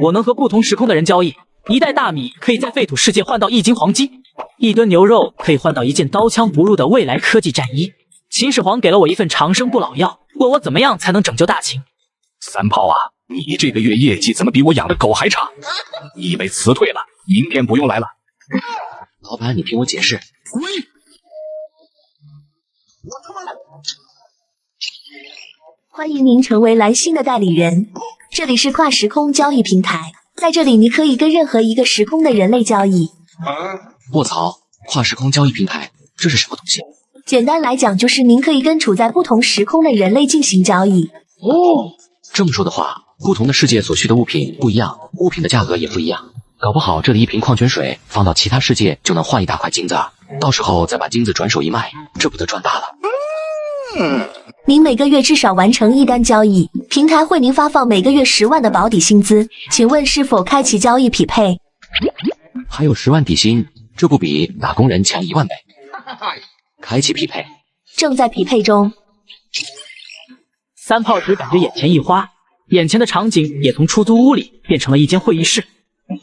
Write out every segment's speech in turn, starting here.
我能和不同时空的人交易。一袋大米可以在废土世界换到1斤黄金，一吨牛肉可以换到一件刀枪不入的未来科技战衣。秦始皇给了我一份长生不老药，问我怎么样才能拯救大秦。三炮啊，你这个月业绩怎么比我养的狗还差？你被辞退了，明天不用来了。老板，你听我解释。滚！欢迎您成为来新的代理人，这里是跨时空交易平台，在这里你可以跟任何一个时空的人类交易。卧槽，跨时空交易平台，这是什么东西？简单来讲，就是您可以跟处在不同时空的人类进行交易。哦，这么说的话，不同的世界所需的物品不一样，物品的价格也不一样。搞不好这里一瓶矿泉水放到其他世界就能换一大块金子，到时候再把金子转手一卖，这不得赚大了。您每个月至少完成1单交易，平台会您发放每个月10万的保底薪资，请问是否开启交易匹配？还有10万底薪，这不比打工人强1万倍？开启匹配，正在匹配中。三炮只感觉眼前一花，眼前的场景也从出租屋里变成了一间会议室。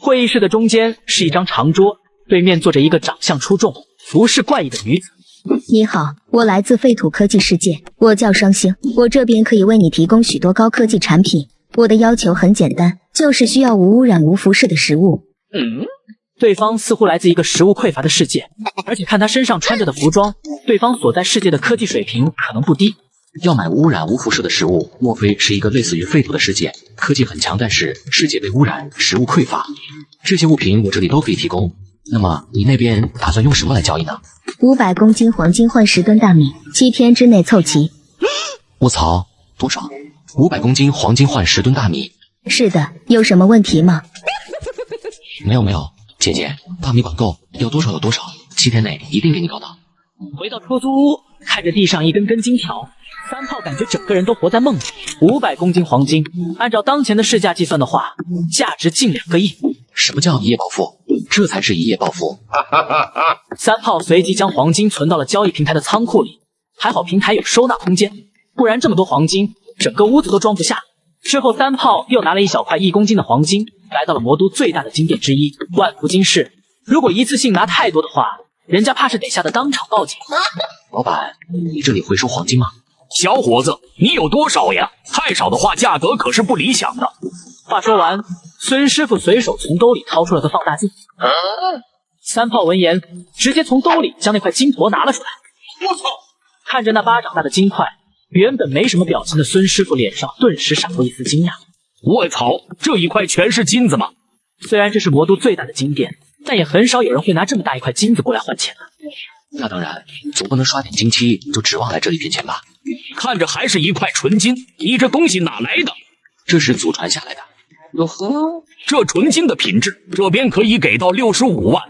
会议室的中间是一张长桌，对面坐着一个长相出众、服饰怪异的女子。你好，我来自废土科技世界，我叫双星，我这边可以为你提供许多高科技产品。我的要求很简单，就是需要无污染无辐射的食物。对方似乎来自一个食物匮乏的世界，而且看他身上穿着的服装，对方所在世界的科技水平可能不低。要买无污染无辐射的食物，莫非是一个类似于废土的世界，科技很强，但是世界被污染，食物匮乏。这些物品我这里都可以提供。那么你那边打算用什么来交易呢？500公斤黄金换10吨大米，7天之内凑齐。我操，多少？500公斤黄金换10吨大米？是的，有什么问题吗？没有，姐姐，大米管够，要多少有多少，7天内一定给你搞到。回到出租屋，看着地上一根根金条，三炮感觉整个人都活在梦里。500公斤黄金，按照当前的市价计算的话，价值近2个亿。什么叫一夜暴富？这才是一夜暴富。三炮随即将黄金存到了交易平台的仓库里，还好平台有收纳空间，不然这么多黄金，整个屋子都装不下。之后三炮又拿了一小块1公斤的黄金，来到了魔都最大的金店之一万福金饰。如果一次性拿太多的话，人家怕是得吓得当场报警。老板，你这里会收黄金吗？小伙子，你有多少呀？太少的话，价格可是不理想的。话说完，孙师傅随手从兜里掏出了个放大镜。三炮闻言，直接从兜里将那块金箔拿了出来。我操！看着那巴掌大的金块，原本没什么表情的孙师傅脸上顿时闪过一丝惊讶。我操，这一块全是金子吗？虽然这是魔都最大的金店，但也很少有人会拿这么大一块金子过来换钱的。那当然，总不能刷点金漆就指望来这里骗钱吧？看着还是一块纯金，你这东西哪来的？这是祖传下来的。哟呵，这纯金的品质，这边可以给到65万。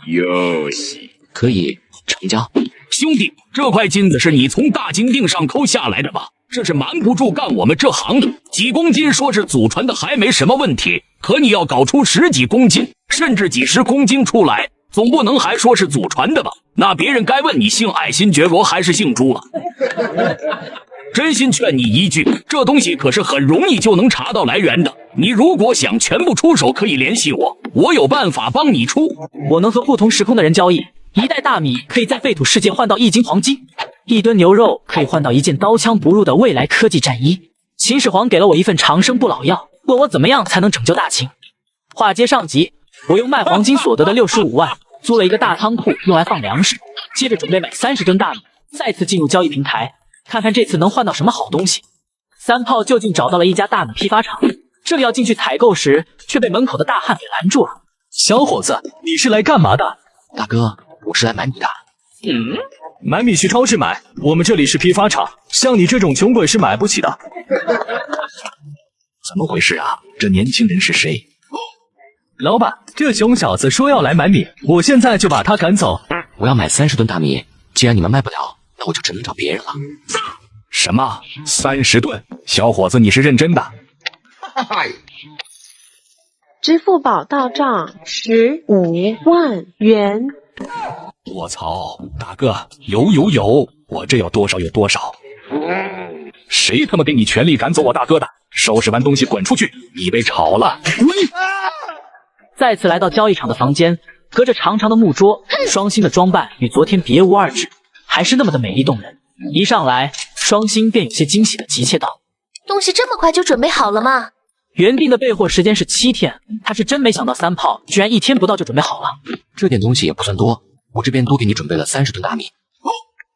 哟西，可以成交。兄弟，这块金子是你从大金锭上抠下来的吧？这是瞒不住干我们这行的。几公斤说是祖传的还没什么问题，可你要搞出10几公斤，甚至几10公斤出来，总不能还说是祖传的吧？那别人该问你姓爱新觉罗还是姓朱了。真心劝你一句，这东西可是很容易就能查到来源的。你如果想全部出手，可以联系我，我有办法帮你出。我能和不同时空的人交易，一袋大米可以在废土世界换到1斤黄金，一吨牛肉可以换到一件刀枪不入的未来科技战衣。秦始皇给了我一份长生不老药，问我怎么样才能拯救大秦。话接上集，我用卖黄金所得的65万租了一个大仓库用来放粮食，接着准备买30吨大米，再次进入交易平台，看看这次能换到什么好东西。三炮就近找到了一家大米批发厂，这里要进去采购时，却被门口的大汉给拦住了。小伙子，你是来干嘛的？大哥，我是来买米的。买米去超市买，我们这里是批发厂，像你这种穷鬼是买不起的。怎么回事啊？这年轻人是谁？老板，这熊小子说要来买米，我现在就把他赶走。我要买30吨大米，既然你们卖不了，那我就只能找别人了。什么30吨？小伙子，你是认真的？支付宝到账15万元。我操，大哥，有，我这要多少有多少。谁他妈给你权力赶走我大哥的？收拾完东西滚出去，你被炒了。再次来到交易场的房间，隔着长长的木桌，双星的装扮与昨天别无二致，还是那么的美丽动人。一上来，双星便有些惊喜的急切道：“东西这么快就准备好了吗？”原定的备货时间是7天，他是真没想到三炮居然1天不到就准备好了。这点东西也不算多，我这边多给你准备了30吨大米。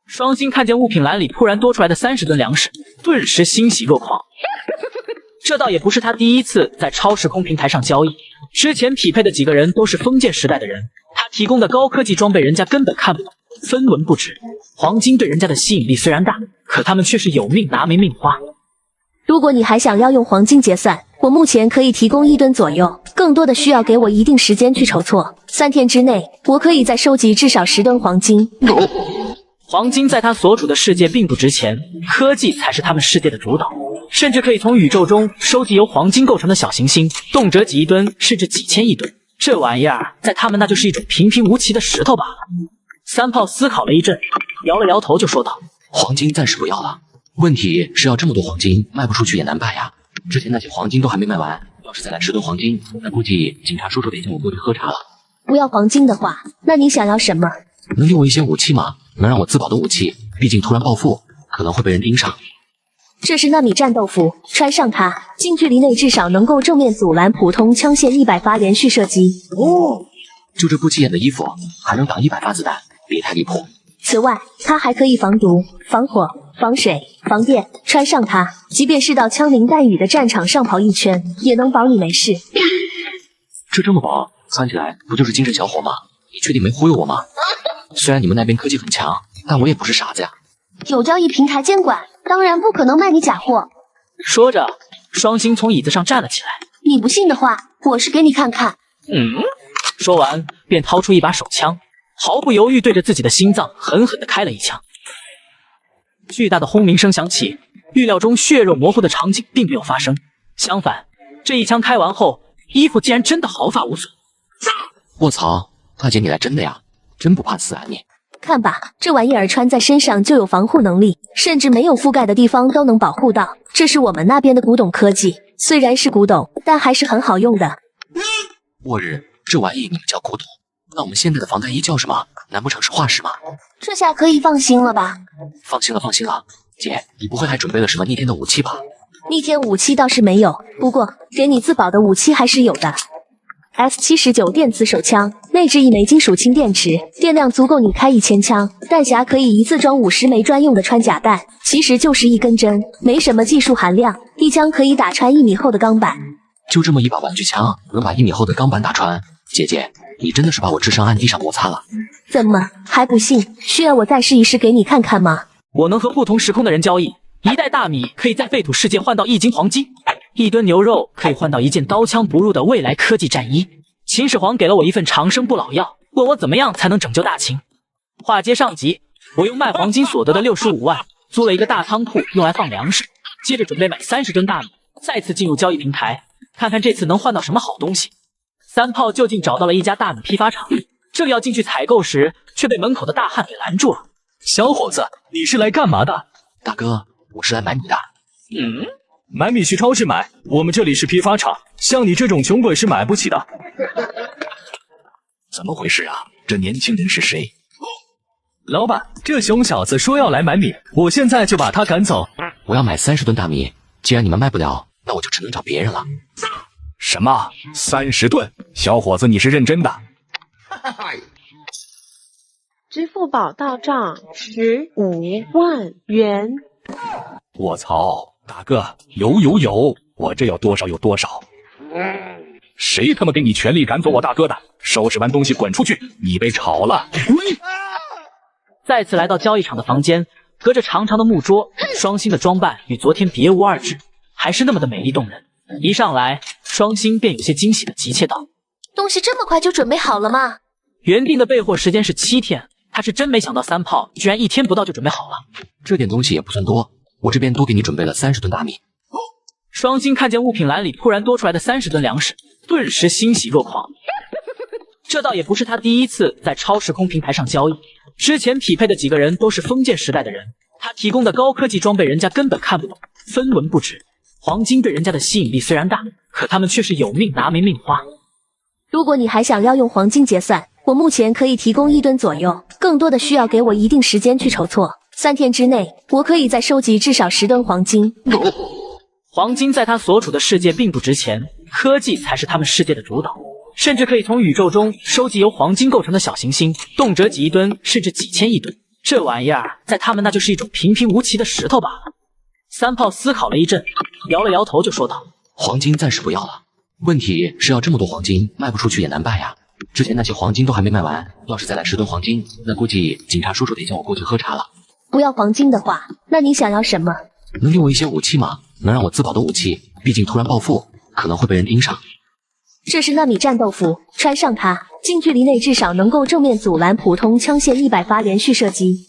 双星看见物品栏里突然多出来的30吨粮食，顿时欣喜若狂。这倒也不是他第一次在超时空平台上交易，之前匹配的几个人都是封建时代的人，他提供的高科技装备人家根本看不懂，分文不值。黄金对人家的吸引力虽然大，可他们却是有命拿没命花。如果你还想要用黄金结算，我目前可以提供1吨左右，更多的需要给我一定时间去筹措。3天之内，我可以再收集至少10吨黄金。黄金在他所处的世界并不值钱，科技才是他们世界的主导，甚至可以从宇宙中收集由黄金构成的小行星，动辄几亿吨甚至几千亿吨。这玩意儿在他们那就是一种平平无奇的石头罢了。三炮思考了一阵，摇了摇头就说道：“黄金暂时不要了，问题是要这么多黄金卖不出去也难办呀。之前那些黄金都还没卖完，要是再来10吨黄金，那估计警察叔叔得叫我过去喝茶了。不要黄金的话，那你想要什么？能给我一些武器吗？能让我自保的武器，毕竟突然暴富可能会被人盯上。”这是纳米战斗服，穿上它，近距离内至少能够正面阻拦普通枪械100发连续射击。哦，就这不起眼的衣服，还能挡100发子弹，别太离谱。此外，它还可以防毒、防火、防水、防电。穿上它，即便是到枪林弹雨的战场上跑一圈，也能保你没事。这么薄，穿起来不就是精神小伙吗？你确定没忽悠我吗？虽然你们那边科技很强，但我也不是傻子呀。有交易平台监管，当然不可能卖你假货。说着，双星从椅子上站了起来。你不信的话，我是给你看看。说完便掏出一把手枪，毫不犹豫对着自己的心脏狠狠地开了一枪。巨大的轰鸣声响起，预料中血肉模糊的场景并没有发生，相反，这一枪开完后，衣服竟然真的毫发无损。卧槽，大姐你来真的呀，真不怕死啊你！看吧，这玩意儿穿在身上就有防护能力，甚至没有覆盖的地方都能保护到。这是我们那边的古董科技，虽然是古董，但还是很好用的。我日，这玩意你们叫古董？那我们现在的防弹衣叫什么？难不成是化石吗？这下可以放心了吧？放心了，姐，你不会还准备了什么逆天的武器吧？逆天武器倒是没有，不过给你自保的武器还是有的。S79电磁手枪，内置1枚金属氢电池，电量足够你开1000枪，弹匣可以一次装50枚专用的穿甲弹，其实就是一根针，没什么技术含量，一枪可以打穿1米厚的钢板。就这么一把玩具枪，能把1米厚的钢板打穿？姐姐，你真的是把我智商按地上摩擦了？怎么还不信？需要我再试一试给你看看吗？我能和不同时空的人交易，1袋大米可以在废土世界换到1斤黄金，1吨牛肉可以换到1件刀枪不入的未来科技战衣。秦始皇给了我一份长生不老药，问我怎么样才能拯救大秦。话接上集，我用卖黄金所得的65万租了一个大仓库用来放粮食，接着准备买30吨大米，再次进入交易平台，看看这次能换到什么好东西。三炮就近找到了一家大米批发厂，正要进去采购时，却被门口的大汉给拦住了。小伙子，你是来干嘛的？大哥，我是来买米的。买米去超市买，我们这里是批发厂，像你这种穷鬼是买不起的。怎么回事啊？这年轻人是谁？老板，这熊小子说要来买米，我现在就把他赶走。我要买30吨大米，既然你们卖不了，那我就只能找别人了。什么？30吨？小伙子，你是认真的？支付宝到账15万元。我操，大哥，有，我这要多少有多少。谁他妈给你权力赶走我大哥的？收拾完东西滚出去，你被炒了。再次来到交易场的房间，隔着长长的木桌，双星的装扮与昨天别无二致，还是那么的美丽动人。一上来，双星便有些惊喜的急切道：“东西这么快就准备好了吗？”原定的备货时间是7天，他是真没想到三炮居然1天不到就准备好了。这点东西也不算多，我这边多给你准备了30吨大米。双星看见物品栏里突然多出来的30吨粮食，顿时欣喜若狂。这倒也不是他第一次在超时空平台上交易，之前匹配的几个人都是封建时代的人，他提供的高科技装备人家根本看不懂，分文不值。黄金对人家的吸引力虽然大，可他们却是有命拿没命花。如果你还想要用黄金结算，我目前可以提供1吨左右，更多的需要给我一定时间去筹措。3天之内，我可以再收集至少10吨黄金。黄金在他所处的世界并不值钱，科技才是他们世界的主导，甚至可以从宇宙中收集由黄金构成的小行星，动辄几亿吨，甚至几千亿吨。这玩意儿在他们那就是一种平平无奇的石头罢了。三炮思考了一阵，摇了摇头就说道：黄金暂时不要了，问题是要这么多黄金卖不出去也难办呀。之前那些黄金都还没卖完，要是再来10吨黄金，那估计警察叔叔得叫我过去喝茶了。不要黄金的话，那你想要什么？能给我一些武器吗？能让我自保的武器，毕竟突然暴富可能会被人盯上。这是纳米战斗服，穿上它，近距离内至少能够正面阻拦普通枪械100发连续射击。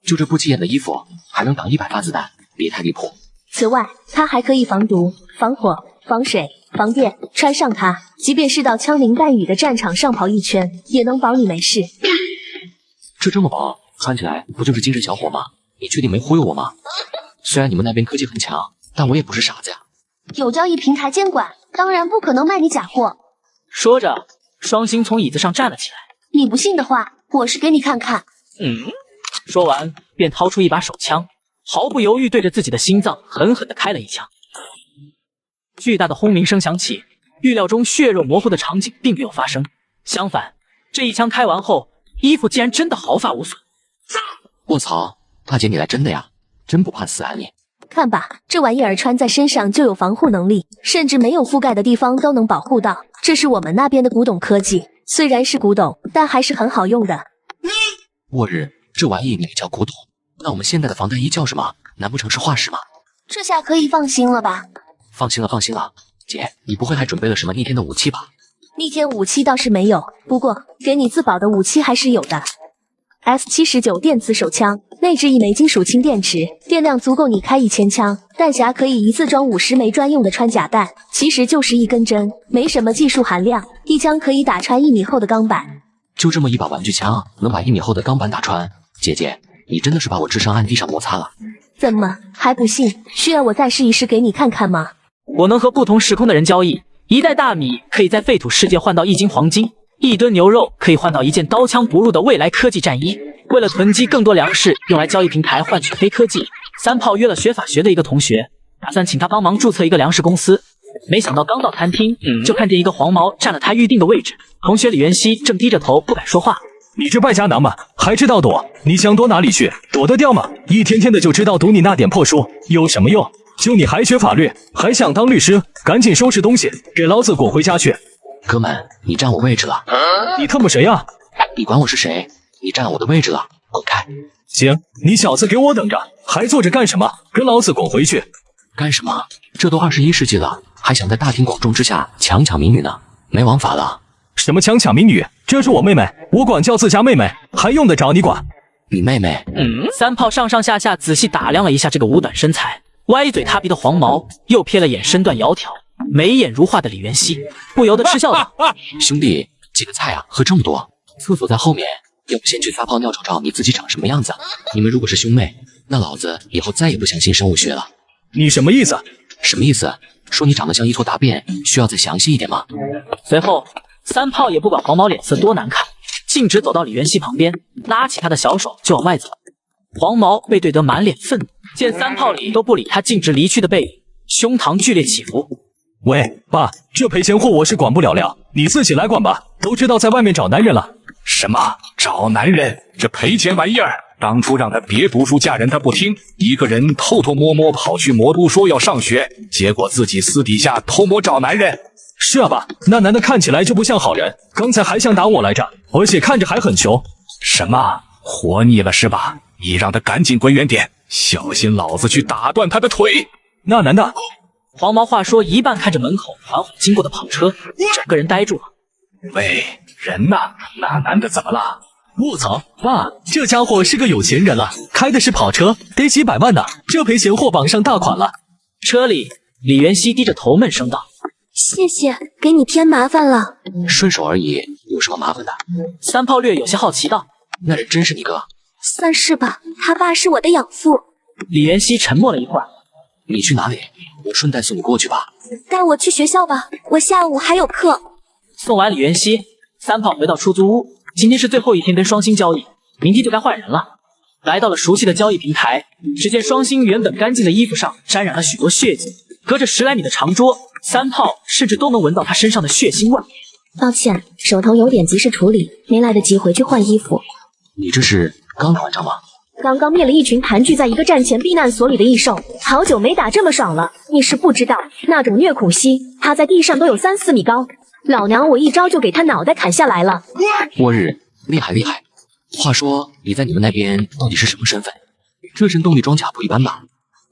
就这不起眼的衣服，还能挡100发子弹，别太离谱。此外，它还可以防毒、防火、防水、防电。穿上它，即便是到枪林弹雨的战场上跑一圈，也能保你没事。这么薄，穿起来不就是精神小伙吗？你确定没忽悠我吗？虽然你们那边科技很强，但我也不是傻子呀。有交易平台监管，当然不可能卖你假货。说着，双星从椅子上站了起来。你不信的话，我是给你看看。说完便掏出一把手枪，毫不犹豫对着自己的心脏狠狠地开了一枪。巨大的轰鸣声响起，预料中血肉模糊的场景并没有发生，相反，这一枪开完后，衣服竟然真的毫发无损。卧槽，大姐你来真的呀，真不怕死啊你！看吧，这玩意儿穿在身上就有防护能力，甚至没有覆盖的地方都能保护到。这是我们那边的古董科技，虽然是古董，但还是很好用的。我日，这玩意你也叫古董？那我们现代的防弹衣叫什么？难不成是化石吗？这下可以放心了吧？放心了，姐，你不会还准备了什么逆天的武器吧？逆天武器倒是没有，不过给你自保的武器还是有的。S79 电磁手枪，内置1枚金属氢电池，电量足够你开1000枪，弹匣可以一次装50枚专用的穿甲弹，其实就是一根针，没什么技术含量，一枪可以打穿1米厚的钢板。就这么一把玩具枪，能把1米厚的钢板打穿？姐姐，你真的是把我智商按地上摩擦了？怎么还不信？需要我再试一试给你看看吗？我能和不同时空的人交易，1袋大米可以在废土世界换到1斤黄金，1吨牛肉可以换到1件刀枪不入的未来科技战衣。为了囤积更多粮食，用来交易平台换取黑科技，三炮约了学法学的一个同学，打算请他帮忙注册一个粮食公司。没想到刚到餐厅，就看见一个黄毛占了他预定的位置。同学李元熙正低着头不敢说话。你这败家娘们，还知道躲？你想躲哪里去？躲得掉吗？一天天的就知道读你那点破书，有什么用？就你还学法律，还想当律师？赶紧收拾东西，给老子滚回家去！哥们，你占我位置了！你特么谁呀？你管我是谁？你占我的位置了，滚开！行，你小子给我等着，还坐着干什么？跟老子滚回去！干什么？这都21世纪了，还想在大庭广众之下强抢民女呢？没王法了！什么强抢民女？这是我妹妹，我管教自家妹妹，还用得着你管？你妹妹？三炮上上下下仔细打量了一下这个五短身材、歪嘴塌鼻的黄毛，又瞥了眼身段窈窕、眉眼如画的李元熙，不由得嗤笑道：兄弟，几个菜啊，喝这么多？厕所在后面，要不先去撒泡尿瞅瞅你自己长什么样子？你们如果是兄妹，那老子以后再也不相信生物学了。你什么意思？什么意思？说你长得像一坨大便，需要再详细一点吗？随后，三炮也不管黄毛脸色多难看，径直走到李元熙旁边，拉起他的小手就往外走。黄毛被对得满脸愤怒，见三炮里都不理他径直离去的背影，胸膛剧烈起伏。喂，爸，这赔钱货我是管不了了，你自己来管吧。都知道在外面找男人了。什么找男人？这赔钱玩意儿，当初让他别读书嫁人他不听，一个人偷偷摸摸跑去魔都说要上学，结果自己私底下偷摸找男人。是啊爸，那男的看起来就不像好人，刚才还想打我来着，而且看着还很穷。什么？活腻了是吧？你让他赶紧滚远点，小心老子去打断他的腿。那男的……黄毛话说一半，看着门口缓缓经过的跑车，整个人呆住了。喂，人呢？那男的怎么了？我操，爸，这家伙是个有钱人了，开的是跑车，得几百万呢，这赔钱货绑上大款了。车里，李元熙低着头闷声道：谢谢，给你添麻烦了。顺手而已，有什么麻烦的？三炮略有些好奇道：那人真是你哥？算是吧，他爸是我的养父。李元熙沉默了一会儿，你去哪里？我顺带送你过去吧。带我去学校吧，我下午还有课。送完李元熙，三炮回到出租屋。今天是最后一天跟双星交易，明天就该换人了。来到了熟悉的交易平台，只见双星原本干净的衣服上沾染了许多血迹，隔着10来米的长桌，三炮甚至都能闻到他身上的血腥味。抱歉，手头有点急事处理，没来得及回去换衣服。你这是刚打完仗吗？刚刚灭了一群盘踞在一个战前避难所里的异兽，好久没打这么爽了。你是不知道，那种虐苦蜥，趴在地上都有3、4米高，老娘我一招就给他脑袋砍下来了。末日，厉害厉害！话说你在你们那边到底是什么身份？这身动力装甲不一般吧？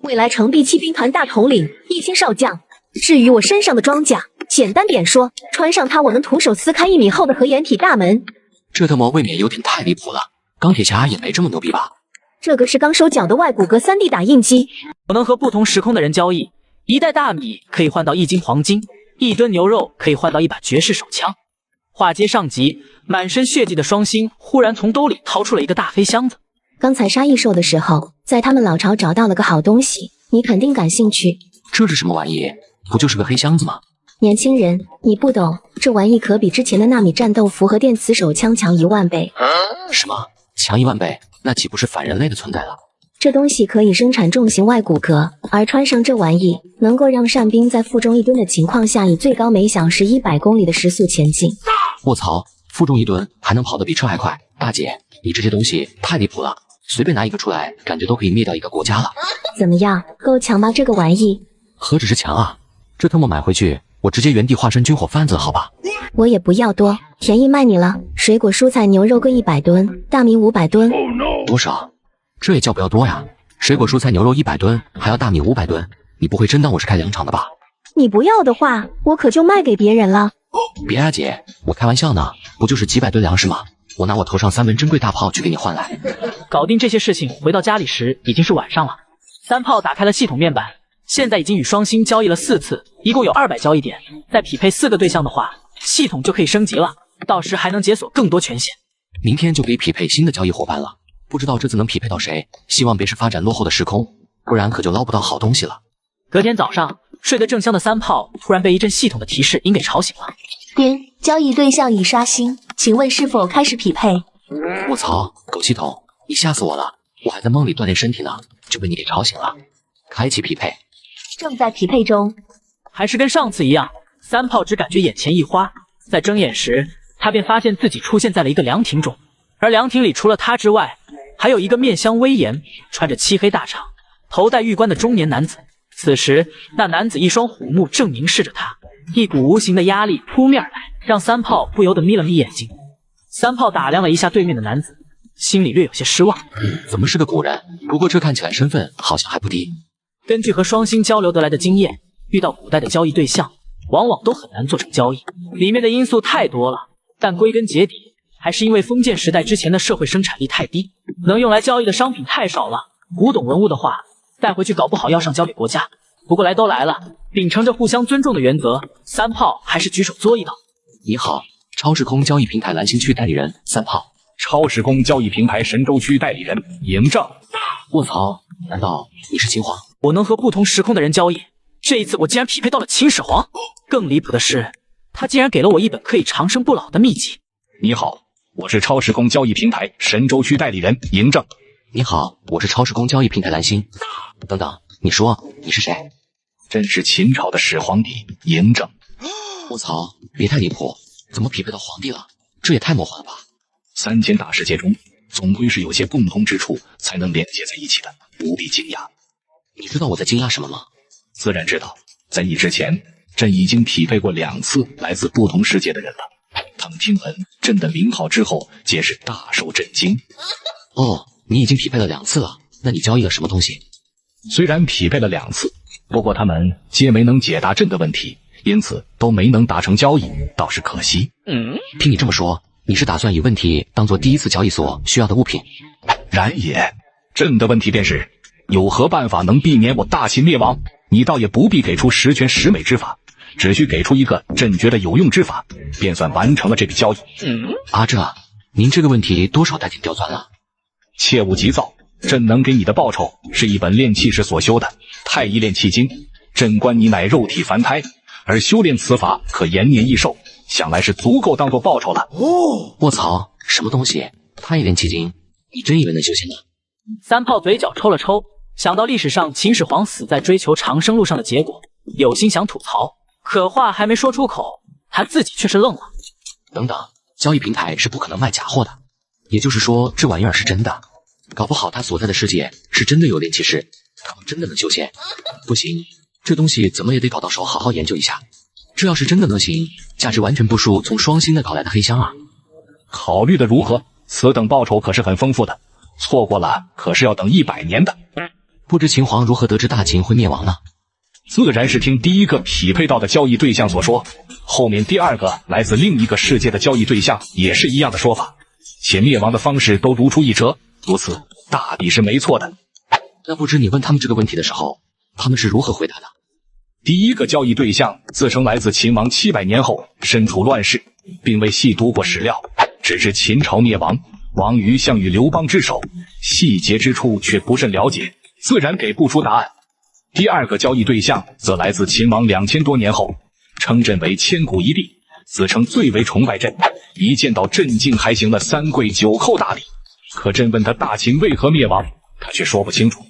未来城第7兵团大统领1000少将。至于我身上的装甲，简单点说，穿上它我能徒手撕开1米厚的核掩体大门。这他妈未免有点太离谱了，钢铁侠也没这么牛逼吧？这个是刚收缴的外骨骼3D 打印机。我能和不同时空的人交易，1袋大米可以换到1斤黄金，1吨牛肉可以换到1把绝世手枪。话接上集，满身血迹的双星忽然从兜里掏出了一个大飞箱子。刚才杀异兽的时候，在他们老巢找到了个好东西，你肯定感兴趣。这是什么玩意？不就是个黑箱子吗？年轻人，你不懂，这玩意可比之前的纳米战斗服和电磁手枪强1万倍。什么？强1万倍？那岂不是反人类的存在了？这东西可以生产重型外骨骼，而穿上这玩意，能够让善兵在负重1吨的情况下，以最高每小时100公里的时速前进。卧槽，负重1吨还能跑得比车还快？大姐，你这些东西太离谱了，随便拿一个出来，感觉都可以灭掉一个国家了。怎么样，够强吧这个玩意？何止是强啊，这他妈买回去，我直接原地化身军火贩子好吧？我也不要多，便宜卖你了。水果蔬菜牛肉各100吨，大米500吨。多少？这也叫不要多呀！水果蔬菜牛肉100吨，还要大米500吨，你不会真当我是开粮场的吧？你不要的话，我可就卖给别人了。别啊姐，我开玩笑呢，不就是几百吨粮食吗？我拿我头上3门珍贵大炮去给你换来。搞定这些事情，回到家里时已经是晚上了。三炮打开了系统面板，现在已经与双星交易了4次，一共有200交易点。再匹配4个对象的话，系统就可以升级了，到时还能解锁更多权限。明天就可以匹配新的交易伙伴了，不知道这次能匹配到谁？希望别是发展落后的时空，不然可就捞不到好东西了。隔天早上，睡得正香的三炮突然被一阵系统的提示音给吵醒了。叮，交易对象已刷新，请问是否开始匹配？卧槽，狗系统，你吓死我了！我还在梦里锻炼身体呢，就被你给吵醒了。开启匹配，正在匹配中。还是跟上次一样，三炮只感觉眼前一花，在睁眼时，他便发现自己出现在了一个凉亭中，而凉亭里除了他之外，还有一个面相威严、穿着漆黑大氅、头戴玉冠的中年男子。此时，那男子一双虎目正凝视着他，一股无形的压力扑面来，让三炮不由得眯了眯眼睛。三炮打量了一下对面的男子，心里略有些失望。怎么是个古人？不过这看起来身份好像还不低。根据和双星交流得来的经验，遇到古代的交易对象，往往都很难做成交易，里面的因素太多了。但归根结底，还是因为封建时代之前的社会生产力太低，能用来交易的商品太少了。古董文物的话，带回去搞不好要上交给国家。不过来都来了，秉承着互相尊重的原则，三炮还是举手作揖道：“你好，超时空交易平台蓝星区代理人三炮。”超时空交易平台神州区代理人嬴政。卧槽，难道你是秦皇？我能和不同时空的人交易，这一次我竟然匹配到了秦始皇。更离谱的是，他竟然给了我一本可以长生不老的秘籍。你好，我是超时空交易平台神州区代理人嬴政。你好，我是超时空交易平台蓝星。等等，你说你是谁？真是秦朝的始皇帝嬴政。卧槽，别太离谱，怎么匹配到皇帝了？这也太魔幻了吧！3000大世界中，总归是有些共通之处才能连接在一起的，不必惊讶。你知道我在惊讶什么吗？自然知道，在你之前，朕已经匹配过2次来自不同世界的人了。他们听闻朕的名号之后，皆是大受震惊。哦，你已经匹配了2次了，那你交易了什么东西？虽然匹配了2次，不过他们皆没能解答朕的问题，因此都没能达成交易，倒是可惜。听你这么说，你是打算以问题当做第一次交易所需要的物品？然也，朕的问题便是，有何办法能避免我大秦灭亡？你倒也不必给出十全十美之法，只需给出一个朕觉得有用之法，便算完成了这笔交易。阿这，您这个问题多少带点刁钻了。切勿急躁，朕能给你的报酬是一本炼气时所修的《太医炼气经》，朕观你乃肉体凡胎，而修炼此法可延年益寿，想来是足够当做报酬了。卧槽，什么东西？太医炼气经？你真以为能修仙呢？三炮嘴角抽了抽，想到历史上秦始皇死在追求长生路上的结果，有心想吐槽，可话还没说出口，他自己却是愣了。等等，交易平台是不可能卖假货的，也就是说这玩意儿是真的。搞不好他所在的世界是真的有炼气士，他们真的能修仙。不行，这东西怎么也得搞到手好好研究一下。这要是真的能行，价值完全不输从双星那搞来的黑箱啊。考虑的如何？此等报酬可是很丰富的，错过了可是要等100年的。不知秦皇如何得知大秦会灭亡呢？自然是听第一个匹配到的交易对象所说，后面第二个来自另一个世界的交易对象也是一样的说法，且灭亡的方式都如出一辙，如此大抵是没错的。那不知你问他们这个问题的时候，他们是如何回答的？第一个交易对象自称来自秦王700年后身处乱世，并未细读过史料，只知秦朝灭亡，亡于项羽刘邦之手，细节之处却不甚了解，自然给不出答案。第二个交易对象则来自秦王2000多年后，称朕为千古一帝，自称最为崇拜朕，一见到朕竟还行了3跪9叩大礼。可朕问他大秦为何灭亡，他却说不清楚，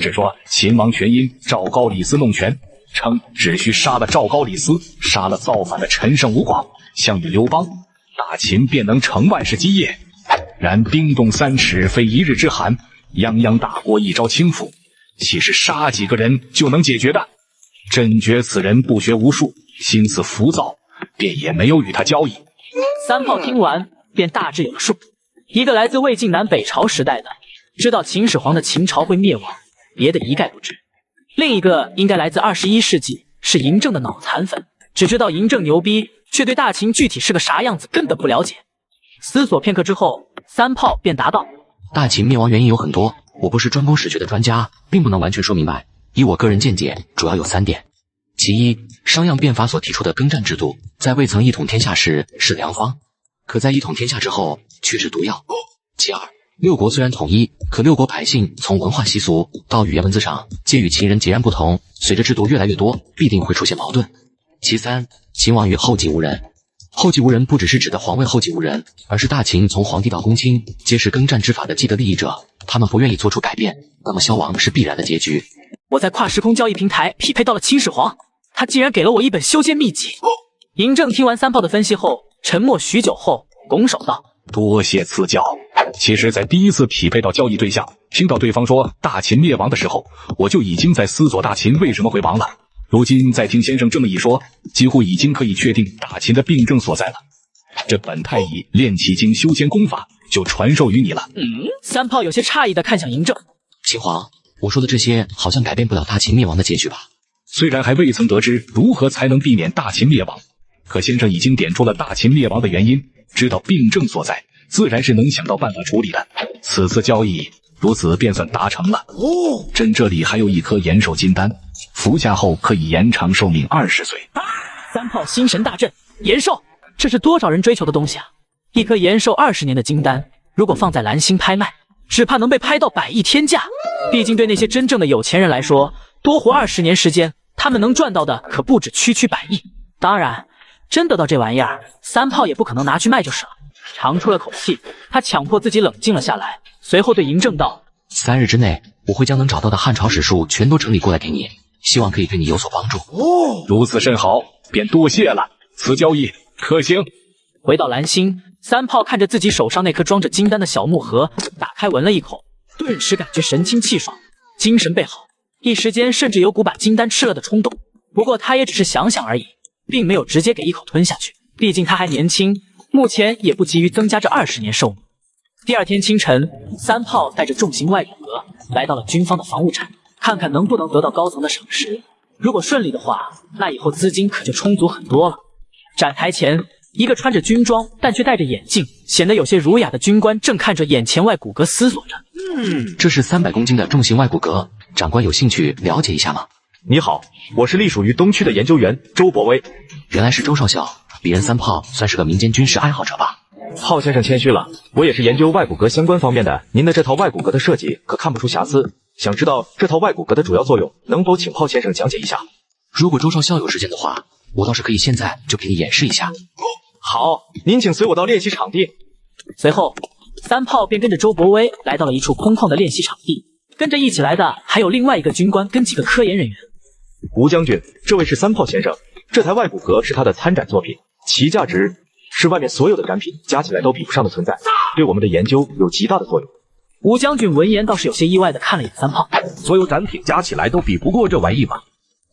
只说秦王全因赵高李斯弄权，称只需杀了赵高李斯，杀了造反的陈胜吴广、项羽刘邦，大秦便能成万世基业。然冰冻3尺非一日之寒，泱泱大国一朝倾覆，岂是杀几个人就能解决的？朕觉此人不学无术，心思浮躁，便也没有与他交易。三炮听完便大致有了数，一个来自魏晋南北朝时代的，知道秦始皇的秦朝会灭亡，别的一概不知；另一个应该来自21世纪，是嬴政的脑残粉，只知道嬴政牛逼，却对大秦具体是个啥样子根本不了解。思索片刻之后，三炮便答道：大秦灭亡原因有很多，我不是专攻史学的专家，并不能完全说明白。以我个人见解，主要有3点。其一，商鞅变法所提出的耕战制度，在未曾一统天下时是良方，可在一统天下之后却是毒药。其二，六国虽然统一，可六国百姓从文化习俗到语言文字上皆与秦人截然不同，随着制度越来越多，必定会出现矛盾。其三，秦王与后继无人。后继无人不只是指的皇位后继无人，而是大秦从皇帝到公卿皆是耕战之法的既得利益者，他们不愿意做出改变，那么消亡是必然的结局。我在跨时空交易平台匹配到了秦始皇，他竟然给了我一本修仙秘籍。嬴政听完三炮的分析后，沉默许久后拱手道：多谢赐教。其实在第一次匹配到交易对象，听到对方说大秦灭亡的时候，我就已经在思索大秦为什么会亡了。如今再听先生这么一说，几乎已经可以确定大秦的病症所在了。这本太乙炼气经修仙功法就传授于你了。三炮有些诧异地看向嬴政：秦皇，我说的这些好像改变不了大秦灭亡的结局吧？虽然还未曾得知如何才能避免大秦灭亡，可先生已经点出了大秦灭亡的原因，知道病症所在，自然是能想到办法处理的。此次交易如此便算达成了。朕这里还有一颗延寿金丹，服下后可以延长寿命20岁。三炮心神大振，延寿，这是多少人追求的东西啊！一颗延寿20年的金丹，如果放在蓝星拍卖，只怕能被拍到100亿天价。毕竟对那些真正的有钱人来说，多活20年时间，他们能赚到的可不止区100亿。当然，真得到这玩意儿，三炮也不可能拿去卖就是了。长出了口气，他强迫自己冷静了下来，随后对嬴政道：3日之内，我会将能找到的汉朝史书全都整理过来给你，希望可以对你有所帮助。如此甚好，便多谢了。此交易可行。回到蓝星，三炮看着自己手上那颗装着金丹的小木盒，打开闻了一口，顿时感觉神清气爽，精神倍好，一时间甚至有股把金丹吃了的冲动。不过他也只是想想而已，并没有直接给一口吞下去，毕竟他还年轻，目前也不急于增加这20年寿命。第二天清晨，三炮带着重型外骨骼来到了军方的防务站，看看能不能得到高层的赏识。如果顺利的话，那以后资金可就充足很多了。展台前，一个穿着军装但却戴着眼镜，显得有些儒雅的军官正看着眼前外骨骼思索着。这是300公斤的重型外骨骼，长官有兴趣了解一下吗？你好，我是隶属于东区的研究员周博威。原来是周少校，鄙人三炮算是个民间军事爱好者吧？浩先生谦虚了，我也是研究外骨骼相关方面的，您的这套外骨骼的设计可看不出瑕疵。想知道这套外骨骼的主要作用，能否请浩先生讲解一下？如果周少校有时间的话，我倒是可以现在就给你演示一下。好，您请随我到练习场地。随后，3炮便跟着周伯威来到了一处空旷的练习场地，跟着一起来的还有另外一个军官跟几个科研人员。吴将军，这位是3炮先生，这台外骨骼是他的参展作品，其价值是外面所有的展品加起来都比不上的存在，对我们的研究有极大的作用。吴将军闻言倒是有些意外的看了眼3炮，所有展品加起来都比不过这玩意吗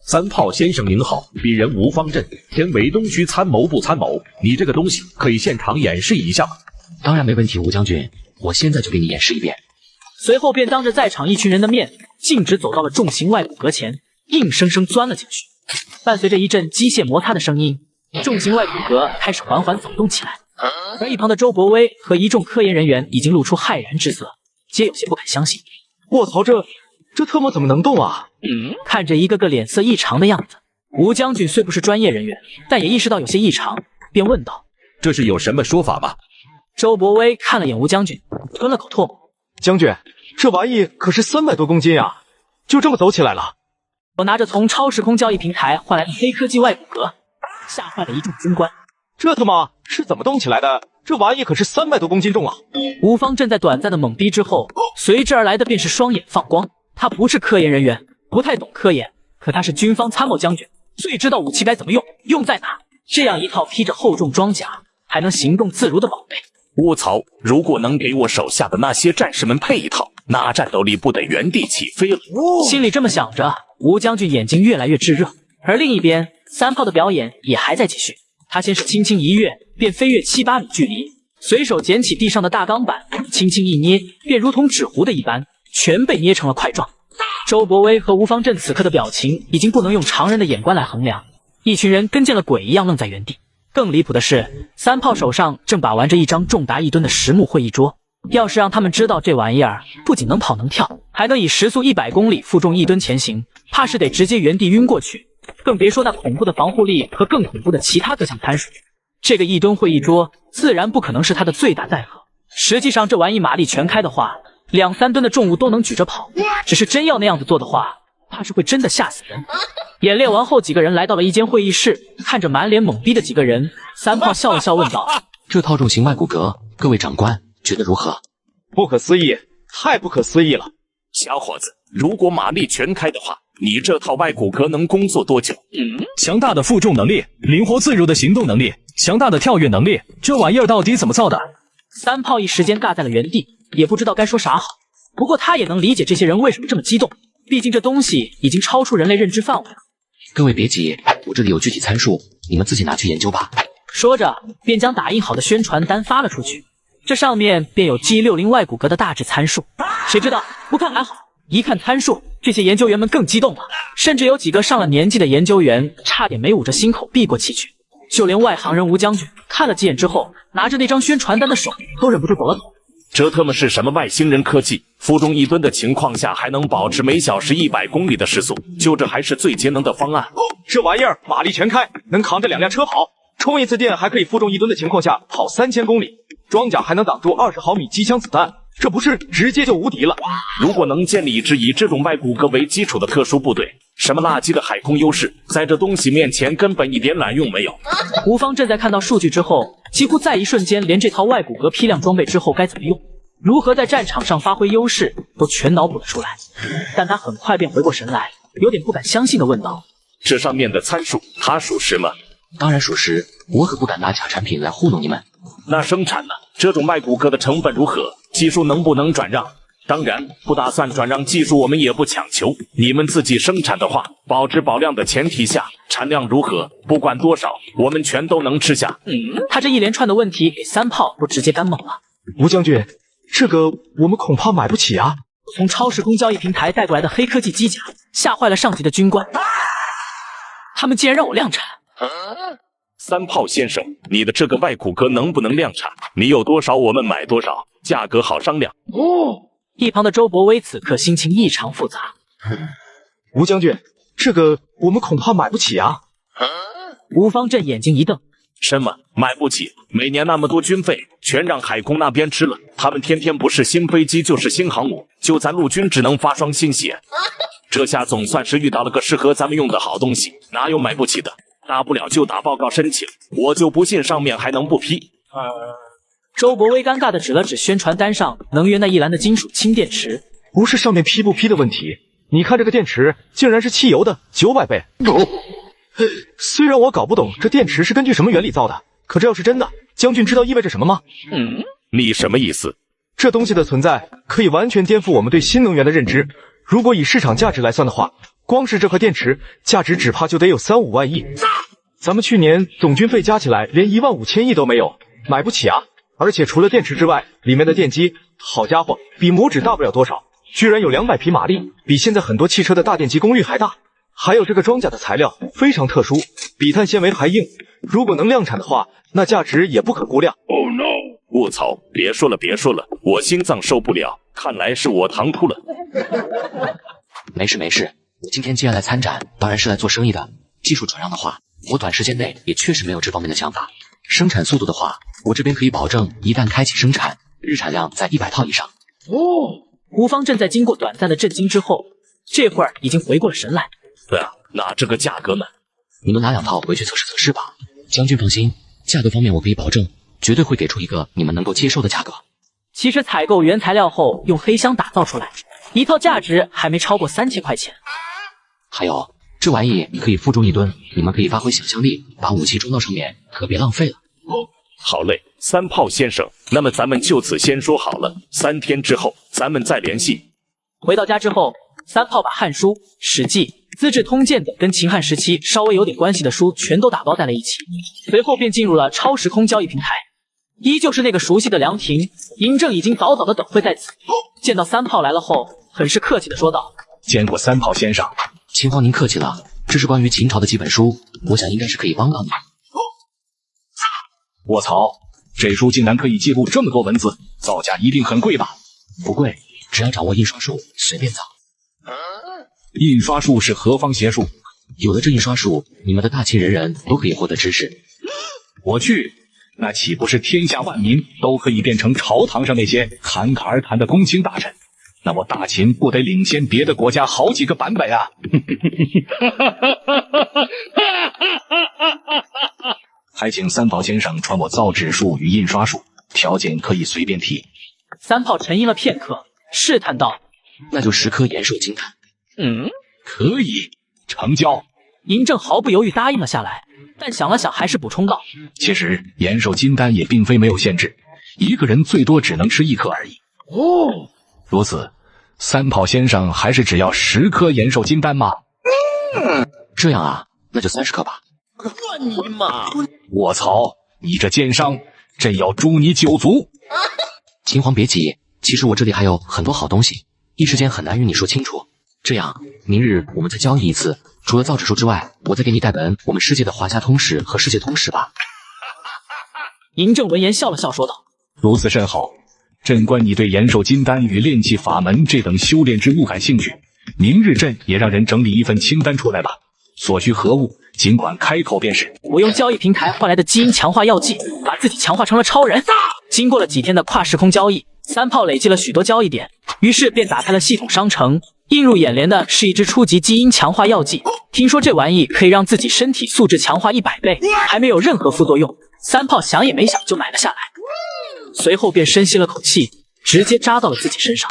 ？3炮先生您好，鄙人吴方震，前伪东区参谋部参谋。你这个东西可以现场演示一下吗？当然没问题，吴将军，我现在就给你演示一遍。随后便当着在场一群人的面，径直走到了重型外骨骼前，硬生生钻了进去。伴随着一阵机械摩擦的声音，重型外骨骼开始缓缓走动起来。而一旁的周伯威和一众科研人员已经露出骇然之色，皆有些不敢相信。卧槽，这特么怎么能动啊？看着一个个脸色异常的样子，吴将军虽不是专业人员，但也意识到有些异常，便问道：“这是有什么说法吗？”周伯威看了眼吴将军，吞了口唾沫：“将军，这玩意可是300多公斤啊，就这么走起来了？”我拿着从超时空交易平台换来的黑科技外骨骼，吓坏了一众军官。这他妈是怎么动起来的？这玩意可是300多公斤重啊！吴方震在短暂的懵逼之后，随之而来的便是双眼放光。他不是科研人员，不太懂科研，可他是军方参谋将军，最知道武器该怎么用，用在哪。这样一套披着厚重装甲，还能行动自如的宝贝，卧槽！如果能给我手下的那些战士们配一套，那战斗力不得原地起飞了。心里这么想着，吴将军眼睛越来越炙热。而另一边，3炮的表演也还在继续。他先是轻轻一跃，便飞跃7、8米距离，随手捡起地上的大钢板，轻轻一捏，便如同纸糊的一般，全被捏成了块状。周伯威和吴方震此刻的表情已经不能用常人的眼光来衡量，一群人跟见了鬼一样愣在原地。更离谱的是，3炮手上正把玩着一张重达1吨的实木会议桌，要是让他们知道这玩意儿不仅能跑能跳，还能以时速100公里负重1吨前行，怕是得直接原地晕过去。更别说那恐怖的防护力和更恐怖的其他各项参数。这个1吨会议桌自然不可能是它的最大载荷，实际上这玩意马力全开的话，2、3吨的重物都能举着跑，只是真要那样子做的话，怕是会真的吓死人。演练完后，几个人来到了一间会议室，看着满脸懵逼的几个人，3炮笑了笑问道：“这套重型外骨骼，各位长官觉得如何？”不可思议，太不可思议了！小伙子，如果马力全开的话，你这套外骨骼能工作多久？强大的负重能力，灵活自如的行动能力，强大的跳跃能力，这玩意儿到底怎么造的？3炮一时间尬在了原地，也不知道该说啥好。不过他也能理解这些人为什么这么激动，毕竟这东西已经超出人类认知范围了。各位别急，我这里有具体参数，你们自己拿去研究吧。说着，便将打印好的宣传单发了出去。这上面便有 G60 外骨骼的大致参数。谁知道不看还好，一看参数，这些研究员们更激动了，甚至有几个上了年纪的研究员差点没捂着心口闭过气去。就连外行人吴将军看了几眼之后，拿着那张宣传单的手都忍不住抖了抖。这他妈是什么外星人科技？负重1吨的情况下还能保持每小时100公里的时速，就这还是最节能的方案。这玩意儿马力全开，能扛着2辆车跑，充一次电还可以负重1吨的情况下跑3000公里，装甲还能挡住20毫米机枪子弹，这不是直接就无敌了？如果能建立一支以这种外骨骼为基础的特殊部队，什么垃圾的海空优势，在这东西面前根本一点卵用没有。吴方震在看到数据之后，几乎在一瞬间连这套外骨骼批量装备之后该怎么用，如何在战场上发挥优势都全脑补了出来。但他很快便回过神来，有点不敢相信地问道：“这上面的参数它属实吗？”当然属实，我可不敢拿假产品来糊弄你们。那生产呢？这种外骨骼的成本如何？技术能不能转让？当然，不打算转让技术，我们也不强求。你们自己生产的话，保质保量的前提下，产量如何，不管多少，我们全都能吃下。他这一连串的问题给3炮都直接干懵了。吴将军，这个我们恐怕买不起啊！从超时空交易平台带过来的黑科技机甲，吓坏了上级的军官。他们竟然让我量产！3炮先生，你的这个外骨骼能不能量产？你有多少，我们买多少，价格好商量。一旁的周伯威此刻心情异常复杂。吴将军，这个我们恐怕买不起啊！吴方震眼睛一瞪，什么买不起？每年那么多军费，全让海空那边吃了。他们天天不是新飞机就是新航母，就咱陆军只能发双新血。这下总算是遇到了个适合咱们用的好东西，哪有买不起的？大不了就打报告申请，我就不信上面还能不批。周伯威尴尬地指了指宣传单上能源那一栏的金属氢电池，不是上面批不批的问题，你看这个电池竟然是汽油的900倍。虽然我搞不懂这电池是根据什么原理造的，可这要是真的，将军知道意味着什么吗？你什么意思？这东西的存在可以完全颠覆我们对新能源的认知。如果以市场价值来算的话，光是这颗电池价值只怕就得有3-5万亿。咱们去年总军费加起来连15000亿都没有，买不起啊！而且除了电池之外，里面的电机，好家伙，比拇指大不了多少，居然有200匹马力，比现在很多汽车的大电机功率还大。还有这个装甲的材料非常特殊，比碳纤维还硬，如果能量产的话，那价值也不可估量。Oh no！ 卧槽，别说了，我心脏受不了，看来是我唐突了。没事，我今天既然来参展，当然是来做生意的。技术转让的话，我短时间内也确实没有这方面的想法。生产速度的话，我这边可以保证，一旦开启生产，日产量在100套以上。吴方正在经过短暂的震惊之后，这会儿已经回过了神来。对啊，那这个价格呢？你们拿2套回去测试吧。将军放心，价格方面我可以保证，绝对会给出一个你们能够接受的价格。其实采购原材料后用黑箱打造出来，一套价值还没超过3000块钱。还有这玩意可以负重1吨，你们可以发挥想象力，把武器装到上面，可别浪费了。好嘞，三炮先生，那么咱们就此先说好了，3天之后咱们再联系。回到家之后，三炮把《汉书》《史记》《资治通鉴》等跟秦汉时期稍微有点关系的书全都打包在了一起，随后便进入了超时空交易平台。依旧是那个熟悉的凉亭，嬴政已经早早的等会在此。见到三炮来了后，很是客气的说道：“见过三炮先生。”秦皇您客气了，这是关于秦朝的几本书，我想应该是可以帮到你。卧槽，这书竟然可以记录这么多文字，造价一定很贵吧？不贵，只要掌握印刷术，随便造。印刷术是何方邪术？有了这印刷术，你们的大秦人人都可以获得知识。我去，那岂不是天下万民都可以变成朝堂上那些侃侃而谈的公卿大臣？那么大秦不得领先别的国家好几个版本啊！还请三炮先生传我造纸术与印刷术，条件可以随便提。三炮沉吟了片刻，试探道：“那就10颗延寿金丹。”可以，成交。嬴政毫不犹豫答应了下来，但想了想，还是补充道：“其实延寿金丹也并非没有限制，一个人最多只能吃1颗而已。哦，如此，三炮先生还是只要10颗延寿金丹吗？这样啊，那就30颗吧。你妈！我操，你这奸商，朕要诛你9族！秦皇别急，其实我这里还有很多好东西，一时间很难与你说清楚。这样，明日我们再交易一次，除了造纸术之外，我再给你带本我们世界的华夏通史和世界通史吧。嬴政闻言笑了笑，说道：“如此甚好，朕观你对延寿金丹与炼气法门这等修炼之物感兴趣，明日朕也让人整理一份清单出来吧。所需何物，尽管开口便是。我用交易平台换来的基因强化药剂，把自己强化成了超人。”经过了几天的跨时空交易，三炮累积了许多交易点，于是便打开了系统商城。映入眼帘的是一支初级基因强化药剂，听说这玩意可以让自己身体素质强化100倍，还没有任何副作用。三炮想也没想就买了下来，随后便深吸了口气，直接扎到了自己身上。